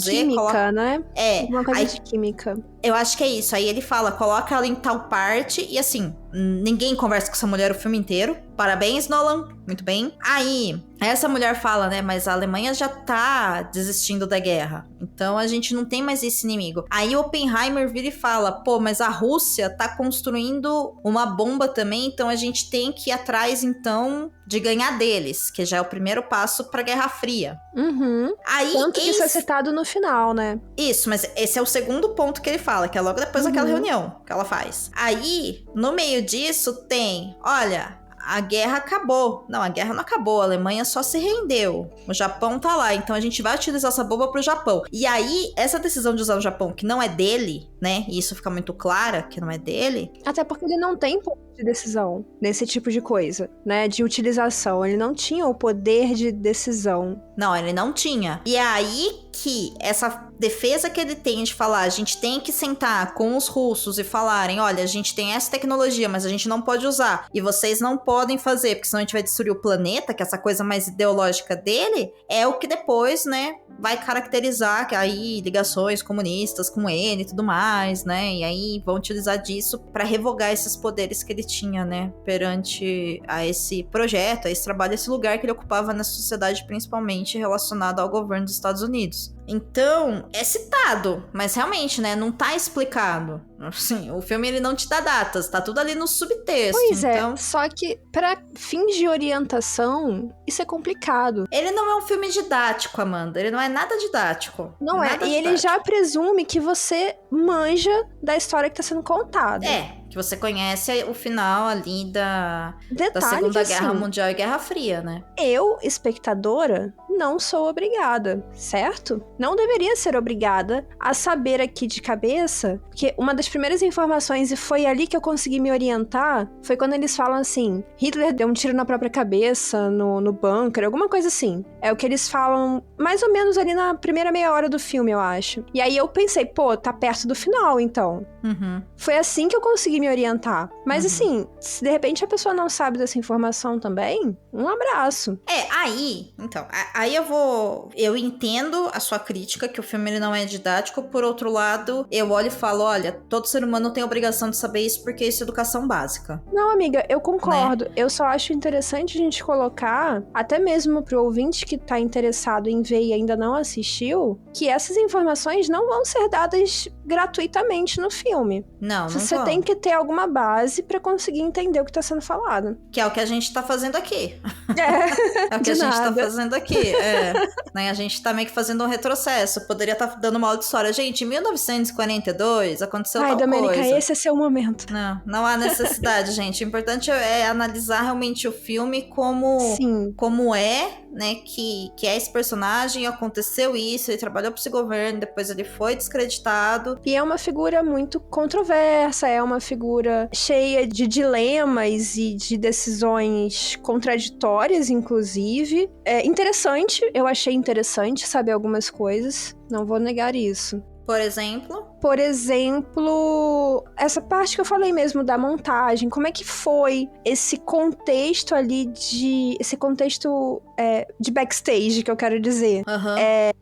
[SPEAKER 4] Química,
[SPEAKER 5] coloca...
[SPEAKER 4] né?
[SPEAKER 5] É,
[SPEAKER 4] Alguma coisa
[SPEAKER 5] aí,
[SPEAKER 4] de química.
[SPEAKER 5] eu acho que é isso. Aí ele fala, coloca ela em tal parte, e assim, ninguém conversa com essa mulher o filme inteiro. Parabéns, Nolan, muito bem. Aí, essa mulher fala, né, mas a Alemanha já tá desistindo da guerra, então a gente não tem mais esse inimigo. Aí o Oppenheimer vira e fala, pô, mas a Rússia tá construindo uma bomba também, então a gente tem que ir atrás, então, de ganhar deles, que já é o primeiro passo pra Guerra Fria.
[SPEAKER 4] Uhum.
[SPEAKER 5] Aí,
[SPEAKER 4] Tanto que isso é citado no final, né?
[SPEAKER 5] Isso, mas esse é o segundo ponto que ele fala, que é logo depois daquela reunião que ela faz. Aí, no meio disso, tem, olha, a guerra acabou. Não, a guerra não acabou, a Alemanha só se rendeu. O Japão tá lá, então a gente vai utilizar essa bomba pro Japão. E aí, essa decisão de usar o Japão, que não é dele, né, e isso fica muito clara, que não é dele.
[SPEAKER 4] Até porque ele não tem poder de decisão nesse tipo de coisa, né? De utilização. Ele não tinha o poder de decisão.
[SPEAKER 5] Não, ele não tinha. E é aí que essa defesa que ele tem de falar, a gente tem que sentar com os russos e falarem, olha, a gente tem essa tecnologia, mas a gente não pode usar. E vocês não podem fazer, porque senão a gente vai destruir o planeta, que é essa coisa mais ideológica dele, é o que depois, né, vai caracterizar que aí ligações comunistas com ele e tudo mais, né? E aí vão utilizar disso para revogar esses poderes que ele tinha, né, perante a esse projeto, a esse trabalho, a esse lugar que ele ocupava na sociedade, principalmente relacionado ao governo dos Estados Unidos. Então, é citado, mas realmente, né, não tá explicado. Assim, o filme ele não te dá datas, tá tudo ali no subtexto.
[SPEAKER 4] Pois
[SPEAKER 5] então...
[SPEAKER 4] é, só que pra fins de orientação, isso é complicado.
[SPEAKER 5] Ele não é um filme didático, Amanda, ele não é nada didático.
[SPEAKER 4] Não é,
[SPEAKER 5] nada
[SPEAKER 4] e ele já presume que você manja da história que tá sendo contada.
[SPEAKER 5] Que você conhece o final ali da
[SPEAKER 4] Detalhe
[SPEAKER 5] Segunda
[SPEAKER 4] que,
[SPEAKER 5] Guerra
[SPEAKER 4] assim,
[SPEAKER 5] Mundial e Guerra Fria, né?
[SPEAKER 4] Eu, espectadora, não sou obrigada, certo? Não deveria ser obrigada a saber aqui de cabeça, porque uma das primeiras informações, e foi ali que eu consegui me orientar, foi quando eles falam assim, Hitler deu um tiro na própria cabeça, no bunker, alguma coisa assim. É o que eles falam mais ou menos ali na primeira meia hora do filme, eu acho. E aí eu pensei, pô, tá perto do final, então.
[SPEAKER 5] Uhum.
[SPEAKER 4] Foi assim que eu consegui me orientar. Mas assim, se de repente a pessoa não sabe dessa informação também, um abraço.
[SPEAKER 5] Aí eu entendo a sua crítica, que o filme ele não é didático, por outro lado, eu olho e falo, olha, todo ser humano tem a obrigação de saber isso porque isso é educação básica.
[SPEAKER 4] Não, amiga, eu concordo. Né? Eu só acho interessante a gente colocar, até mesmo pro ouvinte que tá interessado em ver e ainda não assistiu, que essas informações não vão ser dadas gratuitamente no filme.
[SPEAKER 5] Não
[SPEAKER 4] Você
[SPEAKER 5] vão.
[SPEAKER 4] tem que ter alguma base pra conseguir entender o que tá sendo falado.
[SPEAKER 5] Que é o que a gente tá fazendo aqui.
[SPEAKER 4] É
[SPEAKER 5] o que a gente tá fazendo aqui. Né? A gente tá meio que fazendo um retrocesso. Poderia estar dando uma aula de história. Gente, em 1942 aconteceu tal
[SPEAKER 4] Domênica,
[SPEAKER 5] coisa.
[SPEAKER 4] esse é seu momento.
[SPEAKER 5] Não há necessidade, gente. O importante é analisar realmente o filme como é, né? Que é esse personagem, aconteceu isso, ele trabalhou pra esse governo, depois ele foi descreditado.
[SPEAKER 4] E é uma figura muito controversa, é uma figura cheia de dilemas e de decisões contraditórias, inclusive. É interessante, eu achei interessante saber algumas coisas, não vou negar isso.
[SPEAKER 5] Por exemplo,
[SPEAKER 4] essa parte que eu falei mesmo da montagem, como é que foi esse contexto ali esse contexto de backstage, que eu quero dizer.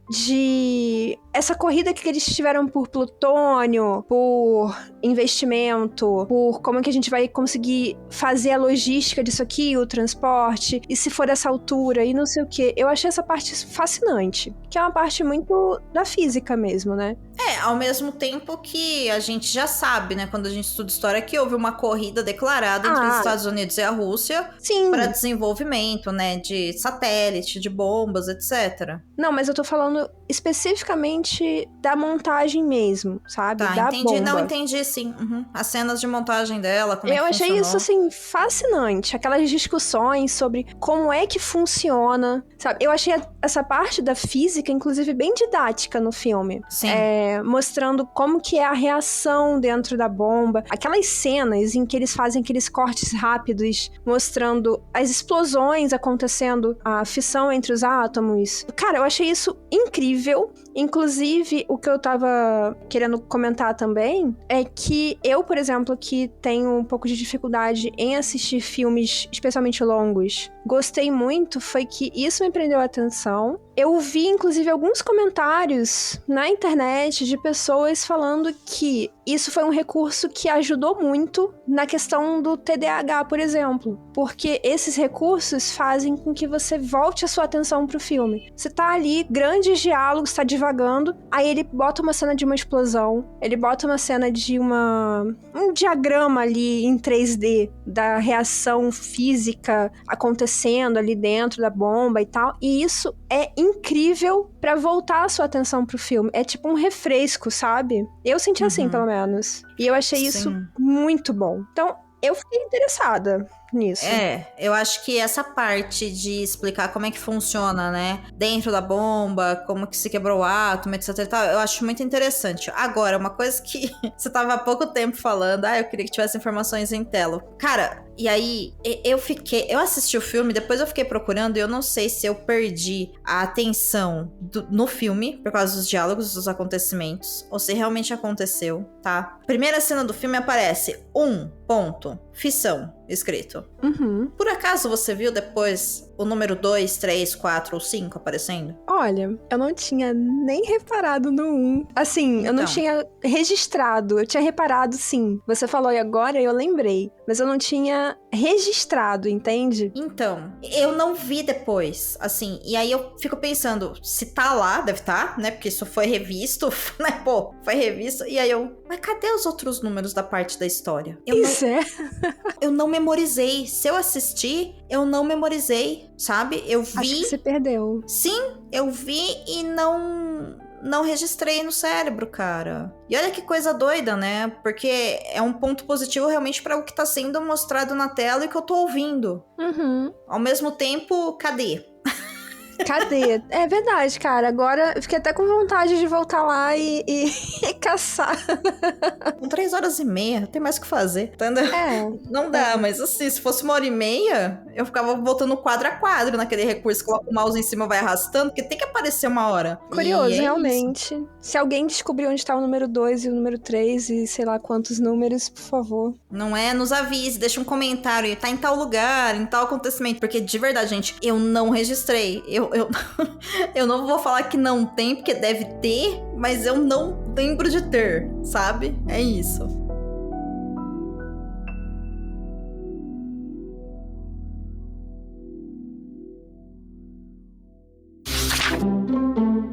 [SPEAKER 4] De essa corrida que eles tiveram por plutônio, por investimento, por como é que a gente vai conseguir fazer a logística disso aqui, o transporte, e se for dessa altura, e não sei o quê. Eu achei essa parte fascinante, que é uma parte muito da física mesmo, né?
[SPEAKER 5] Ao mesmo tempo que a gente já sabe, né, quando a gente estuda história, que houve uma corrida declarada entre os Estados Unidos e a Rússia para desenvolvimento, né, de satélite, de bombas, etc.
[SPEAKER 4] Não, mas eu tô falando especificamente da montagem mesmo, sabe?
[SPEAKER 5] Tá,
[SPEAKER 4] da
[SPEAKER 5] entendi.
[SPEAKER 4] bomba.
[SPEAKER 5] Não, entendi, sim. As cenas de montagem dela, como
[SPEAKER 4] eu
[SPEAKER 5] é que
[SPEAKER 4] achei
[SPEAKER 5] funcionou.
[SPEAKER 4] isso, assim, fascinante. Aquelas discussões sobre como é que funciona, sabe? Eu achei essa parte da física, inclusive, bem didática no filme.
[SPEAKER 5] Sim.
[SPEAKER 4] Mostrando como que é a reação dentro da bomba. Aquelas cenas em que eles fazem aqueles cortes rápidos, mostrando as explosões acontecendo a fissão entre os átomos. Cara, eu achei isso incrível. Inclusive, o que eu tava querendo comentar também é que eu, por exemplo, que tenho um pouco de dificuldade em assistir filmes especialmente longos, gostei muito, foi que isso me prendeu a atenção. Eu vi, inclusive, alguns comentários na internet de pessoas falando que isso foi um recurso que ajudou muito na questão do TDAH, por exemplo. Porque esses recursos fazem com que você volte a sua atenção pro filme. Você tá ali, grandes diálogos, tá divagando, aí ele bota uma cena de uma explosão, ele bota uma cena de um diagrama ali em 3D da reação física acontecendo ali dentro da bomba e tal, e isso é incrível pra voltar a sua atenção pro filme. É tipo um refresco, sabe? Eu senti assim, pelo menos. E eu achei isso muito bom. Então, eu fiquei interessada nisso.
[SPEAKER 5] Eu acho que essa parte de explicar como é que funciona, né? Dentro da bomba, como que se quebrou o átomo, etc e tal, eu acho muito interessante. Agora, uma coisa que você tava há pouco tempo falando, eu queria que tivesse informações em tela. Cara, e aí, eu assisti o filme, depois eu fiquei procurando e eu não sei se eu perdi a atenção no filme, por causa dos diálogos, dos acontecimentos, ou se realmente aconteceu, tá? Primeira cena do filme aparece fissão, escrito. Por acaso você viu depois o número 2, 3, 4 ou 5 aparecendo?
[SPEAKER 4] Olha, eu não tinha nem reparado no 1. Assim, eu não tinha registrado. Eu tinha reparado, sim. Você falou e agora eu lembrei. Mas eu não tinha registrado, entende?
[SPEAKER 5] Então, eu não vi depois, assim. E aí eu fico pensando, se tá lá, deve tá, né? Porque isso foi revisto, né? Pô, foi revisto. E aí mas cadê os outros números da parte da história? Eu não memorizei. Se eu assistir, eu não memorizei, sabe? Eu vi...
[SPEAKER 4] Acho que você perdeu.
[SPEAKER 5] Sim, eu vi e não registrei no cérebro, cara. E olha que coisa doida, né? Porque é um ponto positivo realmente para o que tá sendo mostrado na tela e que eu tô ouvindo. Ao mesmo tempo, cadê?
[SPEAKER 4] Cadê? É verdade, cara. Agora eu fiquei até com vontade de voltar lá e caçar.
[SPEAKER 5] Com 3h30, tem mais o que fazer. Entendeu? Não dá, mas assim, se fosse 1h30, eu ficava voltando quadro a quadro naquele recurso. Coloca o mouse em cima e vai arrastando, porque tem que aparecer uma hora.
[SPEAKER 4] Curioso, realmente. Isso. Se alguém descobrir onde tá o número 2 e o número 3 e sei lá quantos números, por favor.
[SPEAKER 5] Não é? Nos avise, deixa um comentário. Tá em tal lugar, em tal acontecimento. Porque de verdade, gente, eu não registrei. Eu não vou falar que não tem, porque deve ter, mas eu não lembro de ter, sabe? É isso.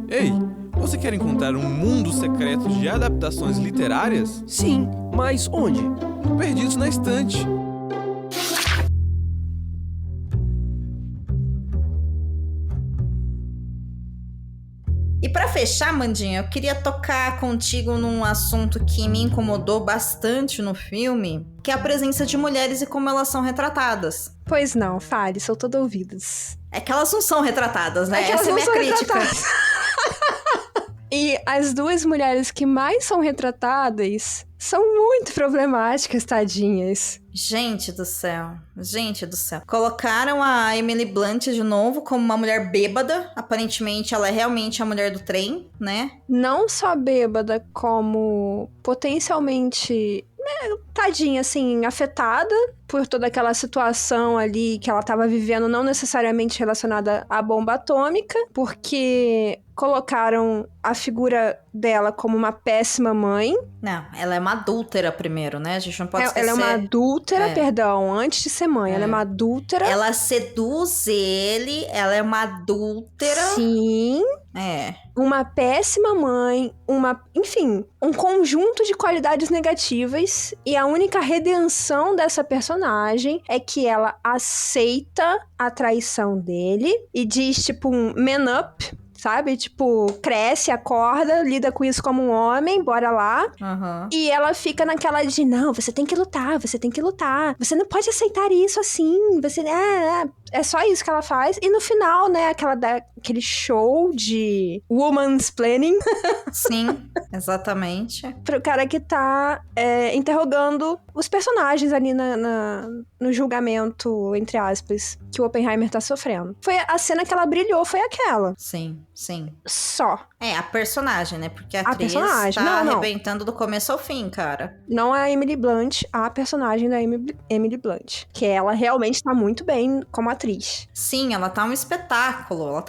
[SPEAKER 6] Ei, você quer encontrar um mundo secreto de adaptações literárias?
[SPEAKER 7] Sim, mas onde?
[SPEAKER 6] Perdidos na Estante.
[SPEAKER 5] E pra fechar, Mandinha, eu queria tocar contigo num assunto que me incomodou bastante no filme, que é a presença de mulheres e como elas são retratadas.
[SPEAKER 4] Pois não, fale, sou todo ouvidos.
[SPEAKER 5] É que elas não são retratadas, né?
[SPEAKER 4] Essa é a minha crítica. E as duas mulheres que mais são retratadas são muito problemáticas, tadinhas.
[SPEAKER 5] Gente do céu, gente do céu. Colocaram a Emily Blunt de novo como uma mulher bêbada. Aparentemente ela é realmente a mulher do trem, né?
[SPEAKER 4] Não só bêbada, como potencialmente... tadinha, assim, afetada por toda aquela situação ali que ela tava vivendo, não necessariamente relacionada à bomba atômica, porque colocaram a figura dela como uma péssima mãe.
[SPEAKER 5] Não, ela é uma adúltera primeiro, né? A gente não pode esquecer.
[SPEAKER 4] Ela é uma adúltera, perdão, antes de ser mãe. Ela é uma adúltera.
[SPEAKER 5] Ela seduz ele, ela é uma adúltera.
[SPEAKER 4] Sim. Uma péssima mãe, enfim, um conjunto de qualidades negativas, e a única redenção dessa personagem é que ela aceita a traição dele e diz, tipo, um man up, sabe? Tipo, cresce, acorda, lida com isso como um homem, bora lá. E ela fica naquela de, não, você tem que lutar, você tem que lutar. Você não pode aceitar isso assim. Você, É só isso que ela faz. E no final, né, aquele show de woman's planning
[SPEAKER 5] Sim, exatamente.
[SPEAKER 4] pro cara que tá interrogando os personagens ali no julgamento, entre aspas, que o Oppenheimer tá sofrendo. Foi a cena que ela brilhou, foi aquela.
[SPEAKER 5] Sim, sim.
[SPEAKER 4] Só.
[SPEAKER 5] É, a personagem, né? Porque a atriz
[SPEAKER 4] personagem,
[SPEAKER 5] tá
[SPEAKER 4] não.
[SPEAKER 5] arrebentando do começo ao fim, cara.
[SPEAKER 4] Não a Emily Blunt, a personagem da Emily Blunt. Que ela realmente tá muito bem como atriz.
[SPEAKER 5] Sim, ela tá um espetáculo,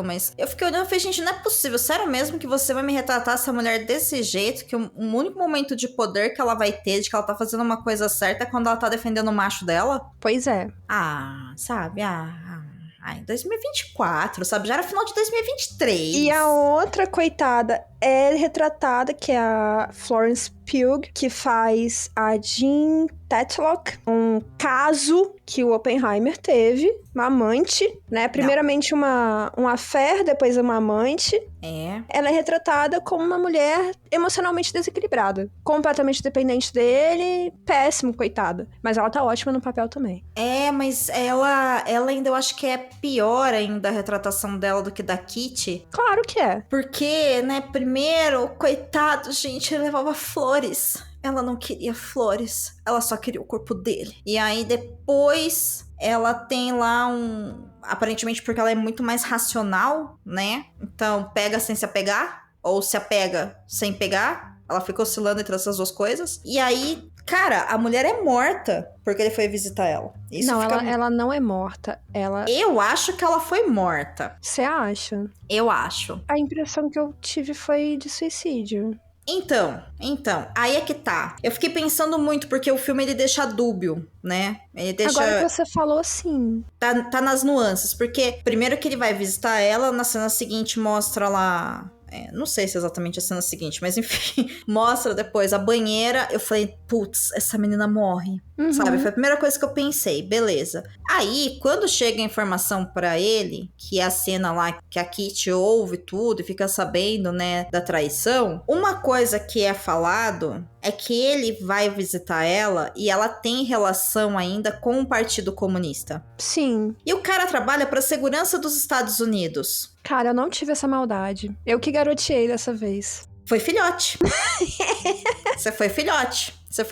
[SPEAKER 5] mas eu fiquei olhando e falei, gente, não é possível, sério mesmo que você vai me retratar essa mulher desse jeito, que o único momento de poder que ela vai ter, de que ela tá fazendo uma coisa certa, é quando ela tá defendendo o macho dela?
[SPEAKER 4] Pois é.
[SPEAKER 5] Ah, sabe, Ai, 2024, sabe? Já era final de 2023.
[SPEAKER 4] E a outra coitada é retratada, que é a Florence Pugh, que faz a Jean Tatlock, um caso que o Oppenheimer teve, uma amante, né? Primeiramente um affair, depois uma amante.
[SPEAKER 5] É.
[SPEAKER 4] Ela é retratada como uma mulher emocionalmente desequilibrada, completamente dependente dele, péssimo, coitada. Mas ela tá ótima no papel também.
[SPEAKER 5] É, mas ela ainda eu acho que é pior ainda a retratação dela do que da Kitty.
[SPEAKER 4] Claro que é.
[SPEAKER 5] Porque, né, primeiro, coitado, gente, ele levava flores. Ela não queria flores, ela só queria o corpo dele. E aí depois ela tem lá aparentemente porque ela é muito mais racional, né? Então pega sem se apegar, ou se apega sem pegar. Ela fica oscilando entre essas duas coisas. E aí, cara, a mulher é morta porque ele foi visitar ela. Isso
[SPEAKER 4] não,
[SPEAKER 5] fica...
[SPEAKER 4] ela não é morta.
[SPEAKER 5] Eu acho que ela foi morta.
[SPEAKER 4] Você acha?
[SPEAKER 5] Eu acho.
[SPEAKER 4] A impressão que eu tive foi de suicídio.
[SPEAKER 5] Então, aí é que tá. Eu fiquei pensando muito, porque o filme ele deixa dúbio, né? Ele deixa...
[SPEAKER 4] Agora que você falou, sim.
[SPEAKER 5] Tá nas nuances, porque primeiro que ele vai visitar ela, na cena seguinte mostra lá... não sei se é exatamente a cena seguinte, mas enfim, mostra depois a banheira. Eu falei, putz, essa menina morre.
[SPEAKER 4] Uhum.
[SPEAKER 5] Sabe? Foi a primeira coisa que eu pensei, beleza. Aí, quando chega a informação pra ele, que é a cena lá que a Kitty ouve tudo e fica sabendo, né, da traição, uma coisa que é falado é que ele vai visitar ela e ela tem relação ainda com o Partido Comunista.
[SPEAKER 4] Sim.
[SPEAKER 5] E o cara trabalha pra segurança dos Estados Unidos.
[SPEAKER 4] Cara, eu não tive essa maldade. Eu que garoteei dessa vez.
[SPEAKER 5] Foi filhote. Você foi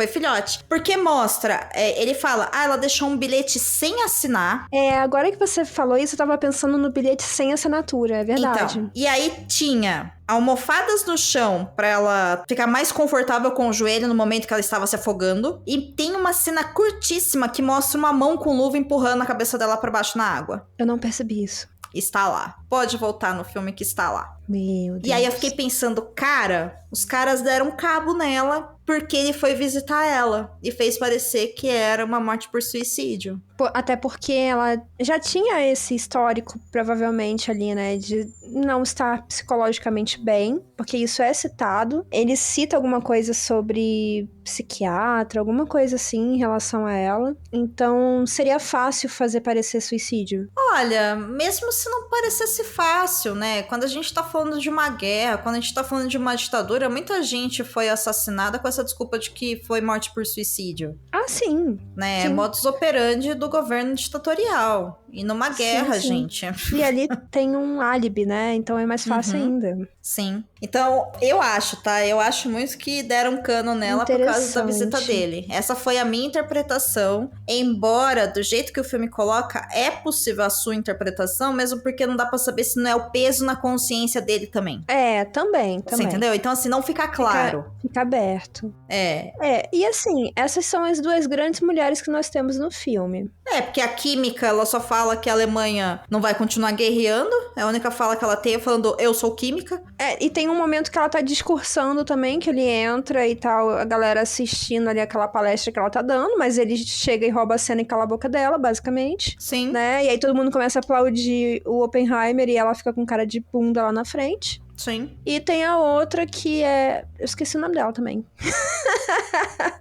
[SPEAKER 5] filhote. Porque mostra, ele fala, ela deixou um bilhete sem assinar.
[SPEAKER 4] Agora que você falou isso, eu tava pensando no bilhete sem assinatura, é verdade.
[SPEAKER 5] Então, e aí tinha almofadas no chão pra ela ficar mais confortável com o joelho no momento que ela estava se afogando. E tem uma cena curtíssima que mostra uma mão com luva empurrando a cabeça dela pra baixo na água.
[SPEAKER 4] Eu não percebi isso.
[SPEAKER 5] Está lá. Pode voltar no filme que está lá.
[SPEAKER 4] Meu Deus.
[SPEAKER 5] E aí eu fiquei pensando, cara, os caras deram cabo nela porque ele foi visitar ela e fez parecer que era uma morte por suicídio.
[SPEAKER 4] Até porque ela já tinha esse histórico, provavelmente, ali, né, de não estar psicologicamente bem, porque isso é citado. Ele cita alguma coisa sobre psiquiatra, alguma coisa assim em relação a ela. Então, seria fácil fazer parecer suicídio.
[SPEAKER 5] Olha, mesmo se não parecesse fácil, né? Quando a gente tá falando de uma guerra, quando a gente tá falando de uma ditadura, muita gente foi assassinada com essa desculpa de que foi morte por suicídio.
[SPEAKER 4] Ah, sim.
[SPEAKER 5] Né?
[SPEAKER 4] Sim.
[SPEAKER 5] Modus operandi do governo ditatorial. E numa guerra,
[SPEAKER 4] sim.
[SPEAKER 5] gente.
[SPEAKER 4] E ali tem um álibi, né? Então é mais fácil ainda.
[SPEAKER 5] Sim. Então, eu acho, tá? Eu acho muito que deram cano nela por causa da visita dele. Essa foi a minha interpretação. Embora, do jeito que o filme coloca, é possível a sua interpretação, mesmo porque não dá pra saber se não é o peso na consciência dele também.
[SPEAKER 4] Também.
[SPEAKER 5] Você entendeu? Então, assim, não fica claro.
[SPEAKER 4] Fica aberto.
[SPEAKER 5] É.
[SPEAKER 4] E assim, essas são as duas grandes mulheres que nós temos no filme.
[SPEAKER 5] Porque a química, ela só fala que a Alemanha não vai continuar guerreando. É a única fala que ela tem, falando, eu sou química.
[SPEAKER 4] E tem um momento que ela tá discursando também, que ele entra e tal, a galera assistindo ali aquela palestra que ela tá dando, mas ele chega e rouba a cena e cala a boca dela, basicamente.
[SPEAKER 5] Sim.
[SPEAKER 4] Né? E aí todo mundo começa a aplaudir o Oppenheimer e ela fica com cara de bunda lá na frente.
[SPEAKER 5] Sim.
[SPEAKER 4] E tem a outra que é... Eu esqueci o nome dela também.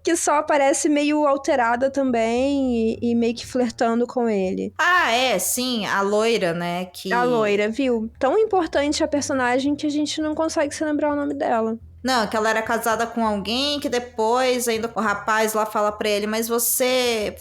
[SPEAKER 4] Que só aparece meio alterada também e meio que flertando com ele.
[SPEAKER 5] Sim. A loira, né?
[SPEAKER 4] A loira, viu? Tão importante a personagem que a gente não consegue se lembrar o nome dela.
[SPEAKER 5] Não, que ela era casada com alguém, que depois ainda o rapaz lá fala pra ele, mas você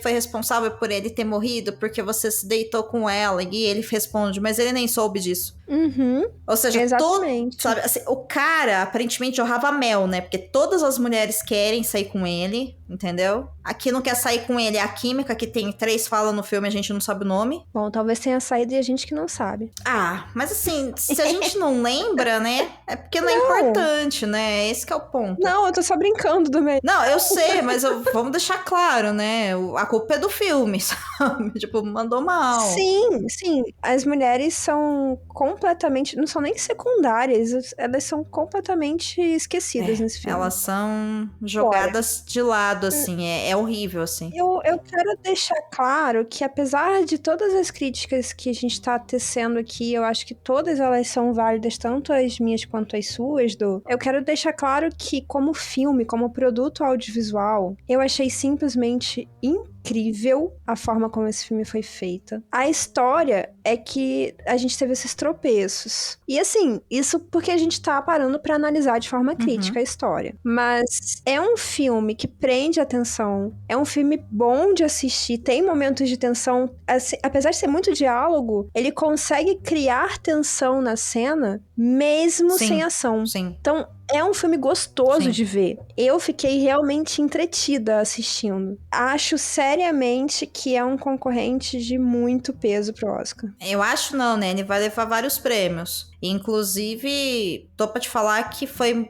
[SPEAKER 5] foi responsável por ele ter morrido porque você se deitou com ela. E ele responde, mas ele nem soube disso.
[SPEAKER 4] Uhum,
[SPEAKER 5] Ou seja,
[SPEAKER 4] exatamente.
[SPEAKER 5] sabe, assim, o cara aparentemente jorrava mel, né? Porque todas as mulheres querem sair com ele, entendeu? Aqui não quer sair com ele é a química, que tem 3 falas no filme, a gente não sabe o nome.
[SPEAKER 4] Bom, talvez tenha saído e a gente que não sabe.
[SPEAKER 5] Ah, mas assim, se a gente não lembra, né? É porque não é importante, né? Esse que é o ponto.
[SPEAKER 4] Não, eu tô só brincando do meio.
[SPEAKER 5] Não, eu sei, mas vamos deixar claro, né? A culpa é do filme, sabe? Tipo, mandou mal.
[SPEAKER 4] Sim, sim. As mulheres são completamente... Não são nem secundárias. Elas são completamente esquecidas nesse filme.
[SPEAKER 5] Elas são jogadas de lado, assim. É horrível, assim.
[SPEAKER 4] Eu quero deixar claro que, apesar de todas as críticas que a gente tá tecendo aqui, eu acho que todas elas são válidas, tanto as minhas quanto as suas, eu quero deixar claro que, como filme, como produto audiovisual, eu achei simplesmente incrível a forma como esse filme foi feita. A história é que a gente teve esses tropeços. E assim, isso porque a gente tá parando pra analisar de forma crítica a história. Mas é um filme que prende a atenção, é um filme bom de assistir, tem momentos de tensão, assim, apesar de ser muito diálogo, ele consegue criar tensão na cena, mesmo sem ação.
[SPEAKER 5] Sim.
[SPEAKER 4] Então, é um filme gostoso
[SPEAKER 5] Sim.
[SPEAKER 4] de ver. Eu fiquei realmente entretida assistindo. Acho seriamente que é um concorrente de muito peso pro Oscar.
[SPEAKER 5] Eu acho não, né? Ele vai levar vários prêmios. Inclusive, tô pra te falar que foi...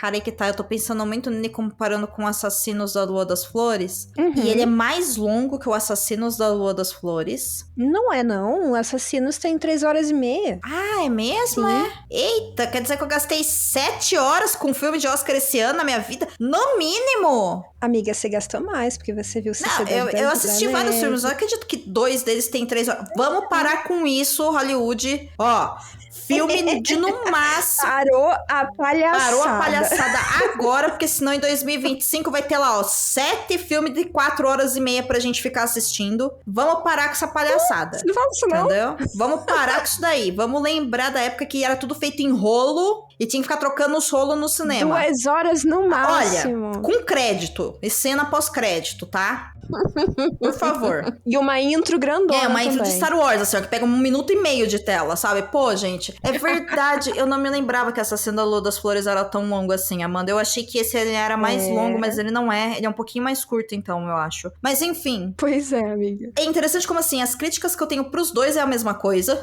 [SPEAKER 5] Cara, aí que tá, eu tô pensando muito nele comparando com Assassinos da Lua das Flores. E ele é mais longo que o Assassinos da Lua das Flores.
[SPEAKER 4] Não é, não. O Assassinos tem 3 horas e meia.
[SPEAKER 5] Ah, é mesmo, é? Eita, quer dizer que eu gastei 7 horas com filme de Oscar esse ano na minha vida? No mínimo!
[SPEAKER 4] Amiga, você gastou mais, porque você viu
[SPEAKER 5] Não, eu assisti vários filmes, não acredito que 2 deles têm 3 horas. Vamos parar com isso, Hollywood. Ó, filme de no máximo...
[SPEAKER 4] Parou a palhaçada.
[SPEAKER 5] Parou a palhaçada agora, porque senão em 2025 vai ter lá, ó, 7 filmes de 4 horas e meia pra gente ficar assistindo. Vamos parar com essa palhaçada.
[SPEAKER 4] Não fala isso, não.
[SPEAKER 5] Entendeu? Vamos parar com isso daí. Vamos lembrar da época que era tudo feito em rolo e tinha que ficar trocando os rolos no cinema.
[SPEAKER 4] 2 horas no máximo.
[SPEAKER 5] Olha, com crédito. E cena pós-crédito, tá? Por favor.
[SPEAKER 4] E uma intro grandona
[SPEAKER 5] Uma intro de
[SPEAKER 4] também.
[SPEAKER 5] Star Wars, assim, ó, que pega 1 minuto e meio de tela, sabe? Pô, gente, é verdade. Eu não me lembrava que essa cena da Lua das Flores era tão longa assim, Amanda. Eu achei que esse ele era mais longo, mas ele não é. Ele é um pouquinho mais curto, então, eu acho. Mas, enfim.
[SPEAKER 4] Pois é, amiga.
[SPEAKER 5] É interessante como, assim, as críticas que eu tenho pros dois é a mesma coisa.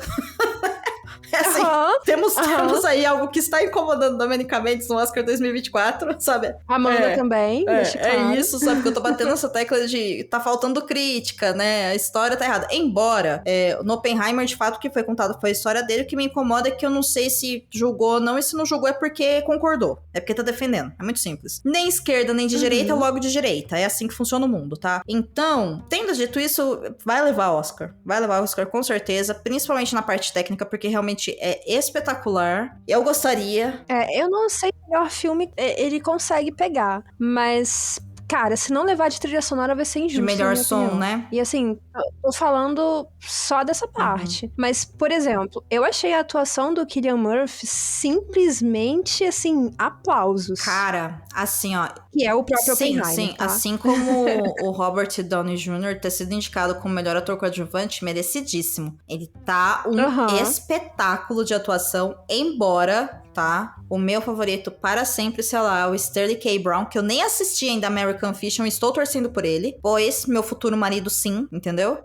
[SPEAKER 5] É assim, temos aí algo que está incomodando Domenica Mendes no Oscar 2024, sabe?
[SPEAKER 4] Amanda também, deixa claro.
[SPEAKER 5] É isso, sabe? Que eu tô batendo essa tecla de tá faltando crítica, né? A história tá errada. Embora, no Oppenheimer, de fato, o que foi contado foi a história dele. O que me incomoda é que eu não sei se julgou ou não, e se não julgou é porque concordou. É porque tá defendendo. É muito simples. Nem esquerda, nem de direita, logo de direita. É assim que funciona o mundo, tá? Então, tendo dito isso, vai levar Oscar. Vai levar Oscar com certeza, principalmente na parte técnica, porque realmente é espetacular. Eu gostaria...
[SPEAKER 4] Eu não sei se o melhor filme ele consegue pegar, mas... Cara, se não levar de trilha sonora vai ser injusto.
[SPEAKER 5] De melhor
[SPEAKER 4] na minha
[SPEAKER 5] som,
[SPEAKER 4] opinião.
[SPEAKER 5] né?
[SPEAKER 4] E assim, tô falando só dessa parte. Mas, por exemplo, eu achei a atuação do Cillian Murphy simplesmente, assim, aplausos.
[SPEAKER 5] Cara, assim, ó...
[SPEAKER 4] Que é o próprio Oppenheimer,
[SPEAKER 5] Sim,
[SPEAKER 4] tá?
[SPEAKER 5] assim como o Robert Downey Jr. ter sido indicado como melhor ator coadjuvante, merecidíssimo. Ele tá um espetáculo de atuação, embora, tá? O meu favorito para sempre, sei lá, o Sterling K. Brown, que eu nem assisti ainda American Fiction, estou torcendo por ele, pois meu futuro marido sim, entendeu?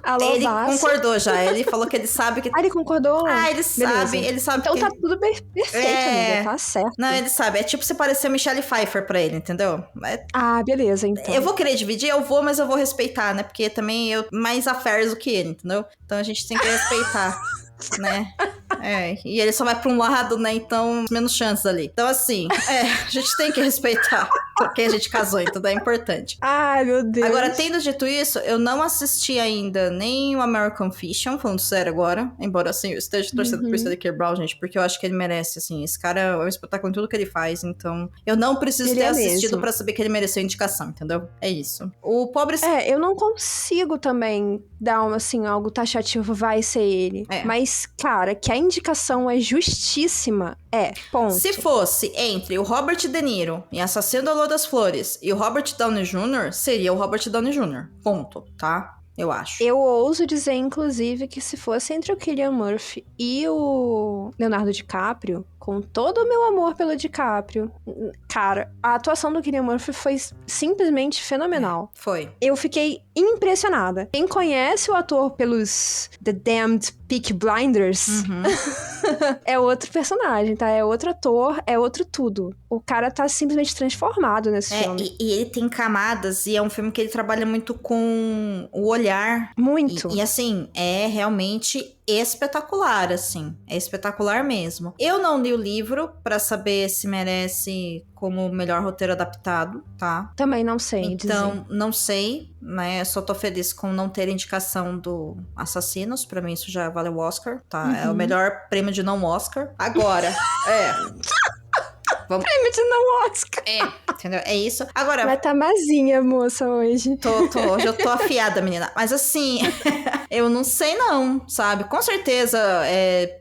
[SPEAKER 4] Alô,
[SPEAKER 5] ele
[SPEAKER 4] Bassi.
[SPEAKER 5] concordou já, ele falou que ele sabe que...
[SPEAKER 4] Ah, ele concordou?
[SPEAKER 5] ele sabe
[SPEAKER 4] Então
[SPEAKER 5] que...
[SPEAKER 4] tá tudo perfeito, amiga, tá certo.
[SPEAKER 5] Não, ele sabe, é tipo você parecer Michelle Pfeiffer pra ele, entendeu?
[SPEAKER 4] Ah, beleza, então.
[SPEAKER 5] Eu vou querer dividir, mas eu vou respeitar, né? Porque também eu mais affairs do que ele, entendeu? Então a gente tem que respeitar, né? E ele só vai pra um lado, né? Então, menos chances ali. Então, assim, a gente tem que respeitar porque a gente casou, então é importante.
[SPEAKER 4] Ai, meu Deus.
[SPEAKER 5] Agora, tendo dito isso, eu não assisti ainda nem o American Fiction, falando sério agora, embora, assim, eu esteja torcendo por Stanley K. Brown, gente, porque eu acho que ele merece, assim, esse cara é um espetáculo em tudo que ele faz, então eu não preciso ter assistido pra saber que ele mereceu indicação, entendeu? É isso. O pobre...
[SPEAKER 4] eu não consigo também dar, assim, algo taxativo, vai ser ele. Mas, cara, que a indicação é justíssima, ponto.
[SPEAKER 5] Se fosse entre o Robert De Niro em Assassino da Lua das Flores e o Robert Downey Jr., seria o Robert Downey Jr. Ponto, tá? Eu acho.
[SPEAKER 4] Eu ouso dizer, inclusive, que se fosse entre o Cillian Murphy e o Leonardo DiCaprio, com todo o meu amor pelo DiCaprio, cara, a atuação do Cillian Murphy foi simplesmente fenomenal.
[SPEAKER 5] Foi.
[SPEAKER 4] Eu fiquei impressionada. Quem conhece o ator pelos The Damned Peaky Blinders é outro personagem, tá? É outro ator, é outro tudo. O cara tá simplesmente transformado nesse filme.
[SPEAKER 5] E ele tem camadas, e é um filme que ele trabalha muito com o olhar.
[SPEAKER 4] Muito.
[SPEAKER 5] E assim, é realmente espetacular, assim. É espetacular mesmo. Eu não li o livro pra saber se merece como melhor roteiro adaptado, tá?
[SPEAKER 4] Também não sei
[SPEAKER 5] Então, não sei, né? Eu só tô feliz com não ter indicação do Assassinos. Pra mim, isso já vale o Oscar, tá? É o melhor prêmio de não Oscar. Agora, vamos...
[SPEAKER 4] Prêmio de não Oscar.
[SPEAKER 5] Entendeu? É isso. Agora...
[SPEAKER 4] Vai tá mazinha, moça, hoje.
[SPEAKER 5] Hoje eu tô afiada, menina. Mas assim, eu não sei não, sabe? Com certeza,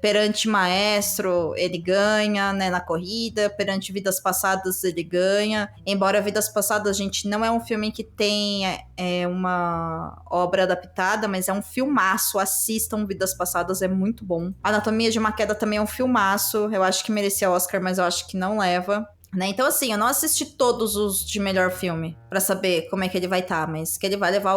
[SPEAKER 5] perante Maestro, ele ganha, né, na corrida. Perante Vidas Passadas, ele ganha. Embora Vidas Passadas, gente, não é um filme que tem uma obra adaptada, mas é um filmaço. Assistam Vidas Passadas, é muito bom. Anatomia de uma Queda também é um filmaço. Eu acho que merecia Oscar, mas eu acho que não leva. Né? Então, assim, eu não assisti todos os de melhor filme pra saber como é que ele vai estar, mas que ele vai levar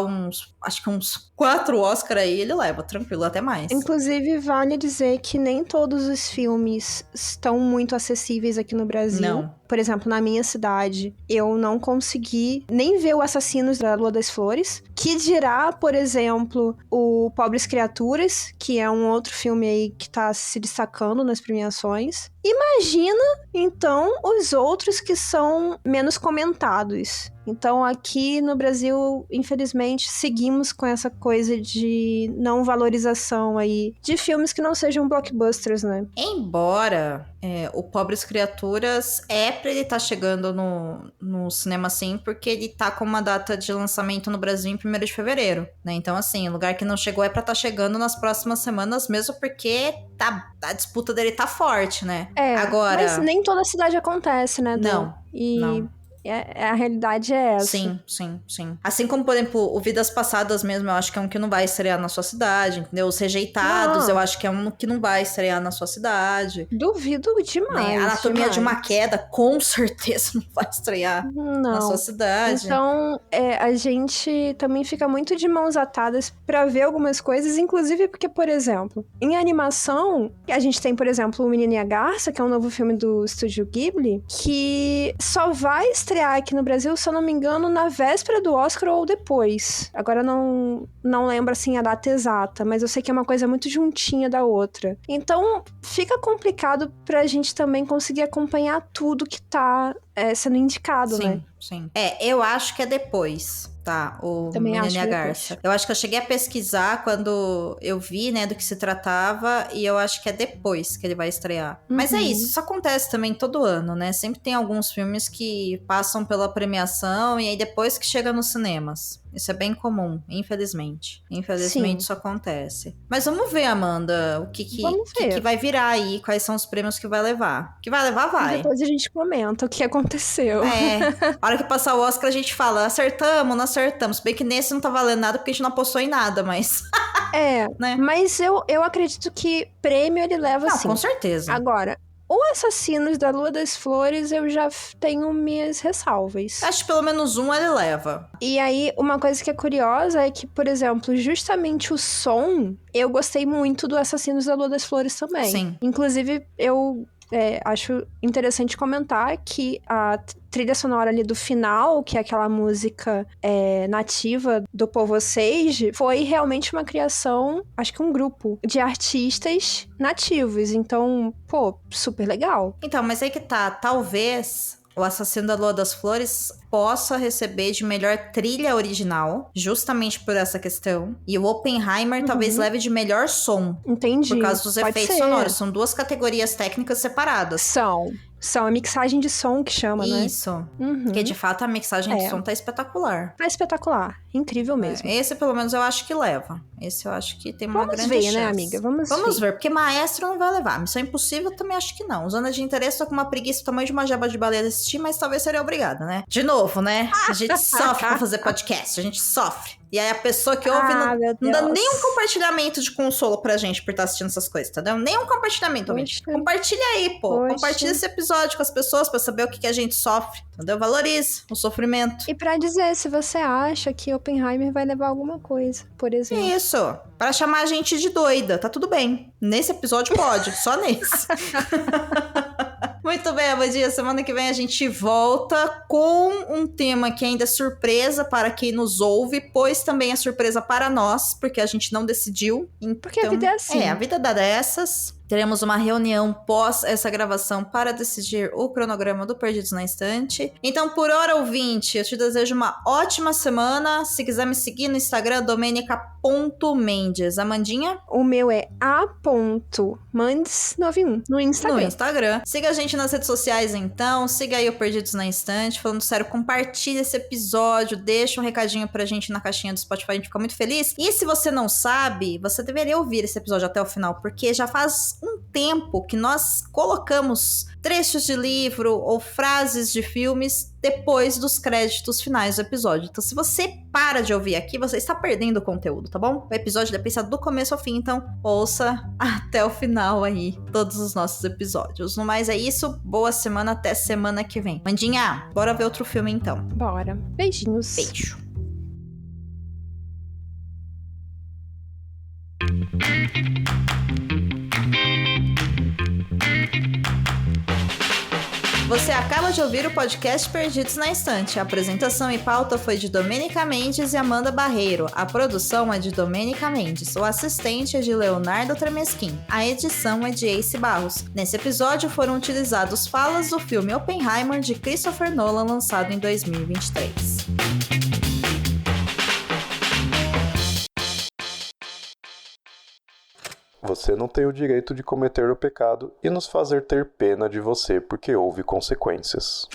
[SPEAKER 5] acho que uns 4 Oscar aí, ele leva, tranquilo, até mais.
[SPEAKER 4] Inclusive, vale dizer que nem todos os filmes estão muito acessíveis aqui no Brasil.
[SPEAKER 5] Não.
[SPEAKER 4] Por exemplo, na minha cidade, eu não consegui nem ver o Assassinos da Lua das Flores, que dirá, por exemplo, o Pobres Criaturas, que é um outro filme aí que tá se destacando nas premiações. Imagina, então, os outros que são menos comentados. Então, aqui no Brasil, infelizmente, seguimos com essa coisa de não valorização aí de filmes que não sejam blockbusters, né?
[SPEAKER 5] Embora o Pobres Criaturas pra ele estar chegando no cinema, sim, porque ele tá com uma data de lançamento no Brasil em 1º de fevereiro, né? Então, assim, o lugar que não chegou é pra estar chegando nas próximas semanas, mesmo porque a disputa dele tá forte, né? Agora...
[SPEAKER 4] Mas nem toda cidade acontece, né,
[SPEAKER 5] Não,
[SPEAKER 4] não. A realidade é essa.
[SPEAKER 5] Sim. Assim como, por exemplo, o Vidas Passadas mesmo, eu acho que é um que não vai estrear na sua cidade, entendeu? Os Rejeitados, eu acho que é um que não vai estrear na sua cidade.
[SPEAKER 4] Duvido demais.
[SPEAKER 5] Né? Anatomia de uma Queda, com certeza não vai estrear na sua cidade.
[SPEAKER 4] Então, a gente também fica muito de mãos atadas pra ver algumas coisas, inclusive porque, por exemplo, em animação, a gente tem, por exemplo, O Menino e a Garça, que é um novo filme do Estúdio Ghibli, que só vai estrear aqui no Brasil, se eu não me engano, na véspera do Oscar ou depois. Agora eu não lembro, assim, a data exata, mas eu sei que é uma coisa muito juntinha da outra. Então, fica complicado pra gente também conseguir acompanhar tudo que tá sendo indicado, né?
[SPEAKER 5] Sim. Eu acho que é depois. Tá, o Menino e a Garça. Eu acho que eu cheguei a pesquisar quando eu vi, né, do que se tratava, e eu acho que é depois que ele vai estrear. Mas é isso acontece também todo ano, né? Sempre tem alguns filmes que passam pela premiação e aí depois que chega nos cinemas. Isso é bem comum, infelizmente. Infelizmente isso acontece. Mas vamos ver, Amanda, o que vai virar aí, quais são os prêmios que vai levar. Que vai levar, vai.
[SPEAKER 4] E depois a gente comenta o que aconteceu.
[SPEAKER 5] A hora que passar o Oscar, a gente fala, acertamos, não acertamos. Se bem que nesse não tá valendo nada, porque a gente não apostou em nada, mas... né?
[SPEAKER 4] Mas eu acredito que prêmio ele leva sim.
[SPEAKER 5] Com certeza.
[SPEAKER 4] Agora, o Assassinos da Lua das Flores, eu já tenho minhas ressalvas.
[SPEAKER 5] Acho que pelo menos um ele leva.
[SPEAKER 4] E aí, uma coisa que é curiosa é que, por exemplo, justamente o som, eu gostei muito do Assassinos da Lua das Flores também.
[SPEAKER 5] Sim.
[SPEAKER 4] Inclusive, eu acho interessante comentar que a trilha sonora ali do final, que é aquela música nativa do povo Sage, foi realmente uma criação, acho que um grupo de artistas nativos. Então, pô, super legal.
[SPEAKER 5] Então, mas aí que tá, talvez o Assassino da Lua das Flores possa receber de melhor trilha original, justamente por essa questão. E o Oppenheimer talvez leve de melhor som,
[SPEAKER 4] Entendi.
[SPEAKER 5] por causa dos
[SPEAKER 4] Pode
[SPEAKER 5] efeitos
[SPEAKER 4] ser.
[SPEAKER 5] sonoros. São duas categorias técnicas separadas.
[SPEAKER 4] São a mixagem de som que chama, né?
[SPEAKER 5] Isso.
[SPEAKER 4] Uhum.
[SPEAKER 5] Porque de fato a mixagem de som tá espetacular.
[SPEAKER 4] Tá espetacular. Incrível mesmo.
[SPEAKER 5] Esse pelo menos eu acho que leva. Esse eu acho que tem uma grande
[SPEAKER 4] ver,
[SPEAKER 5] chance.
[SPEAKER 4] né, amiga? Vamos
[SPEAKER 5] ver, porque Maestro não vai levar. Missão Impossível eu também acho que não. Zona de Interesse, tô com uma preguiça do tamanho de uma jaba de baleia de assistir, mas talvez seria obrigada, né? De novo, né? A gente sofre pra fazer podcast. A gente sofre. E aí a pessoa que ouve não dá nenhum compartilhamento de consolo pra gente por estar assistindo essas coisas, entendeu? Nenhum compartilhamento, ouvinte. Compartilha aí, pô.
[SPEAKER 4] Poxa.
[SPEAKER 5] Compartilha esse episódio com as pessoas pra saber o que a gente sofre, entendeu? Valorize o sofrimento.
[SPEAKER 4] E pra dizer se você acha que Oppenheimer vai levar alguma coisa, por exemplo.
[SPEAKER 5] Isso. Pra chamar a gente de doida, tá tudo bem. Nesse episódio pode, só nesse. Muito bem, Amandinha. Semana que vem a gente volta com um tema que ainda é surpresa para quem nos ouve, pois também é surpresa para nós, porque a gente não decidiu. Então,
[SPEAKER 4] porque a vida é assim.
[SPEAKER 5] A vida dá dessas. Teremos uma reunião pós essa gravação para decidir o cronograma do Perdidos na Estante. Então, por hora, ouvinte, eu te desejo uma ótima semana. Se quiser me seguir no Instagram, domenica.mendes. Amandinha?
[SPEAKER 4] O meu é a.mandes91 no Instagram.
[SPEAKER 5] No Instagram. Siga a gente nas redes sociais, então. Siga aí o Perdidos na Estante. Falando sério, compartilha esse episódio. Deixa um recadinho pra gente na caixinha do Spotify. A gente fica muito feliz. E se você não sabe, você deveria ouvir esse episódio até o final, porque já faz um tempo que nós colocamos trechos de livro ou frases de filmes depois dos créditos finais do episódio. Então, se você para de ouvir aqui, você está perdendo o conteúdo, tá bom? O episódio é pensado do começo ao fim, então ouça até o final aí todos os nossos episódios. No mais é isso, boa semana, até semana que vem. Mandinha, bora ver outro filme então.
[SPEAKER 4] Bora. Beijinhos.
[SPEAKER 5] Beijo. Você acaba de ouvir o podcast Perdidos na Estante. A apresentação e pauta foi de Domênica Mendes e Amanda Barreiro. A produção é de Domênica Mendes. O assistente é de Leonardo Tremesquim. A edição é de Ace Barros. Nesse episódio foram utilizados falas do filme Oppenheimer de Christopher Nolan, lançado em 2023.
[SPEAKER 1] Você não tem o direito de cometer o pecado e nos fazer ter pena de você porque houve consequências.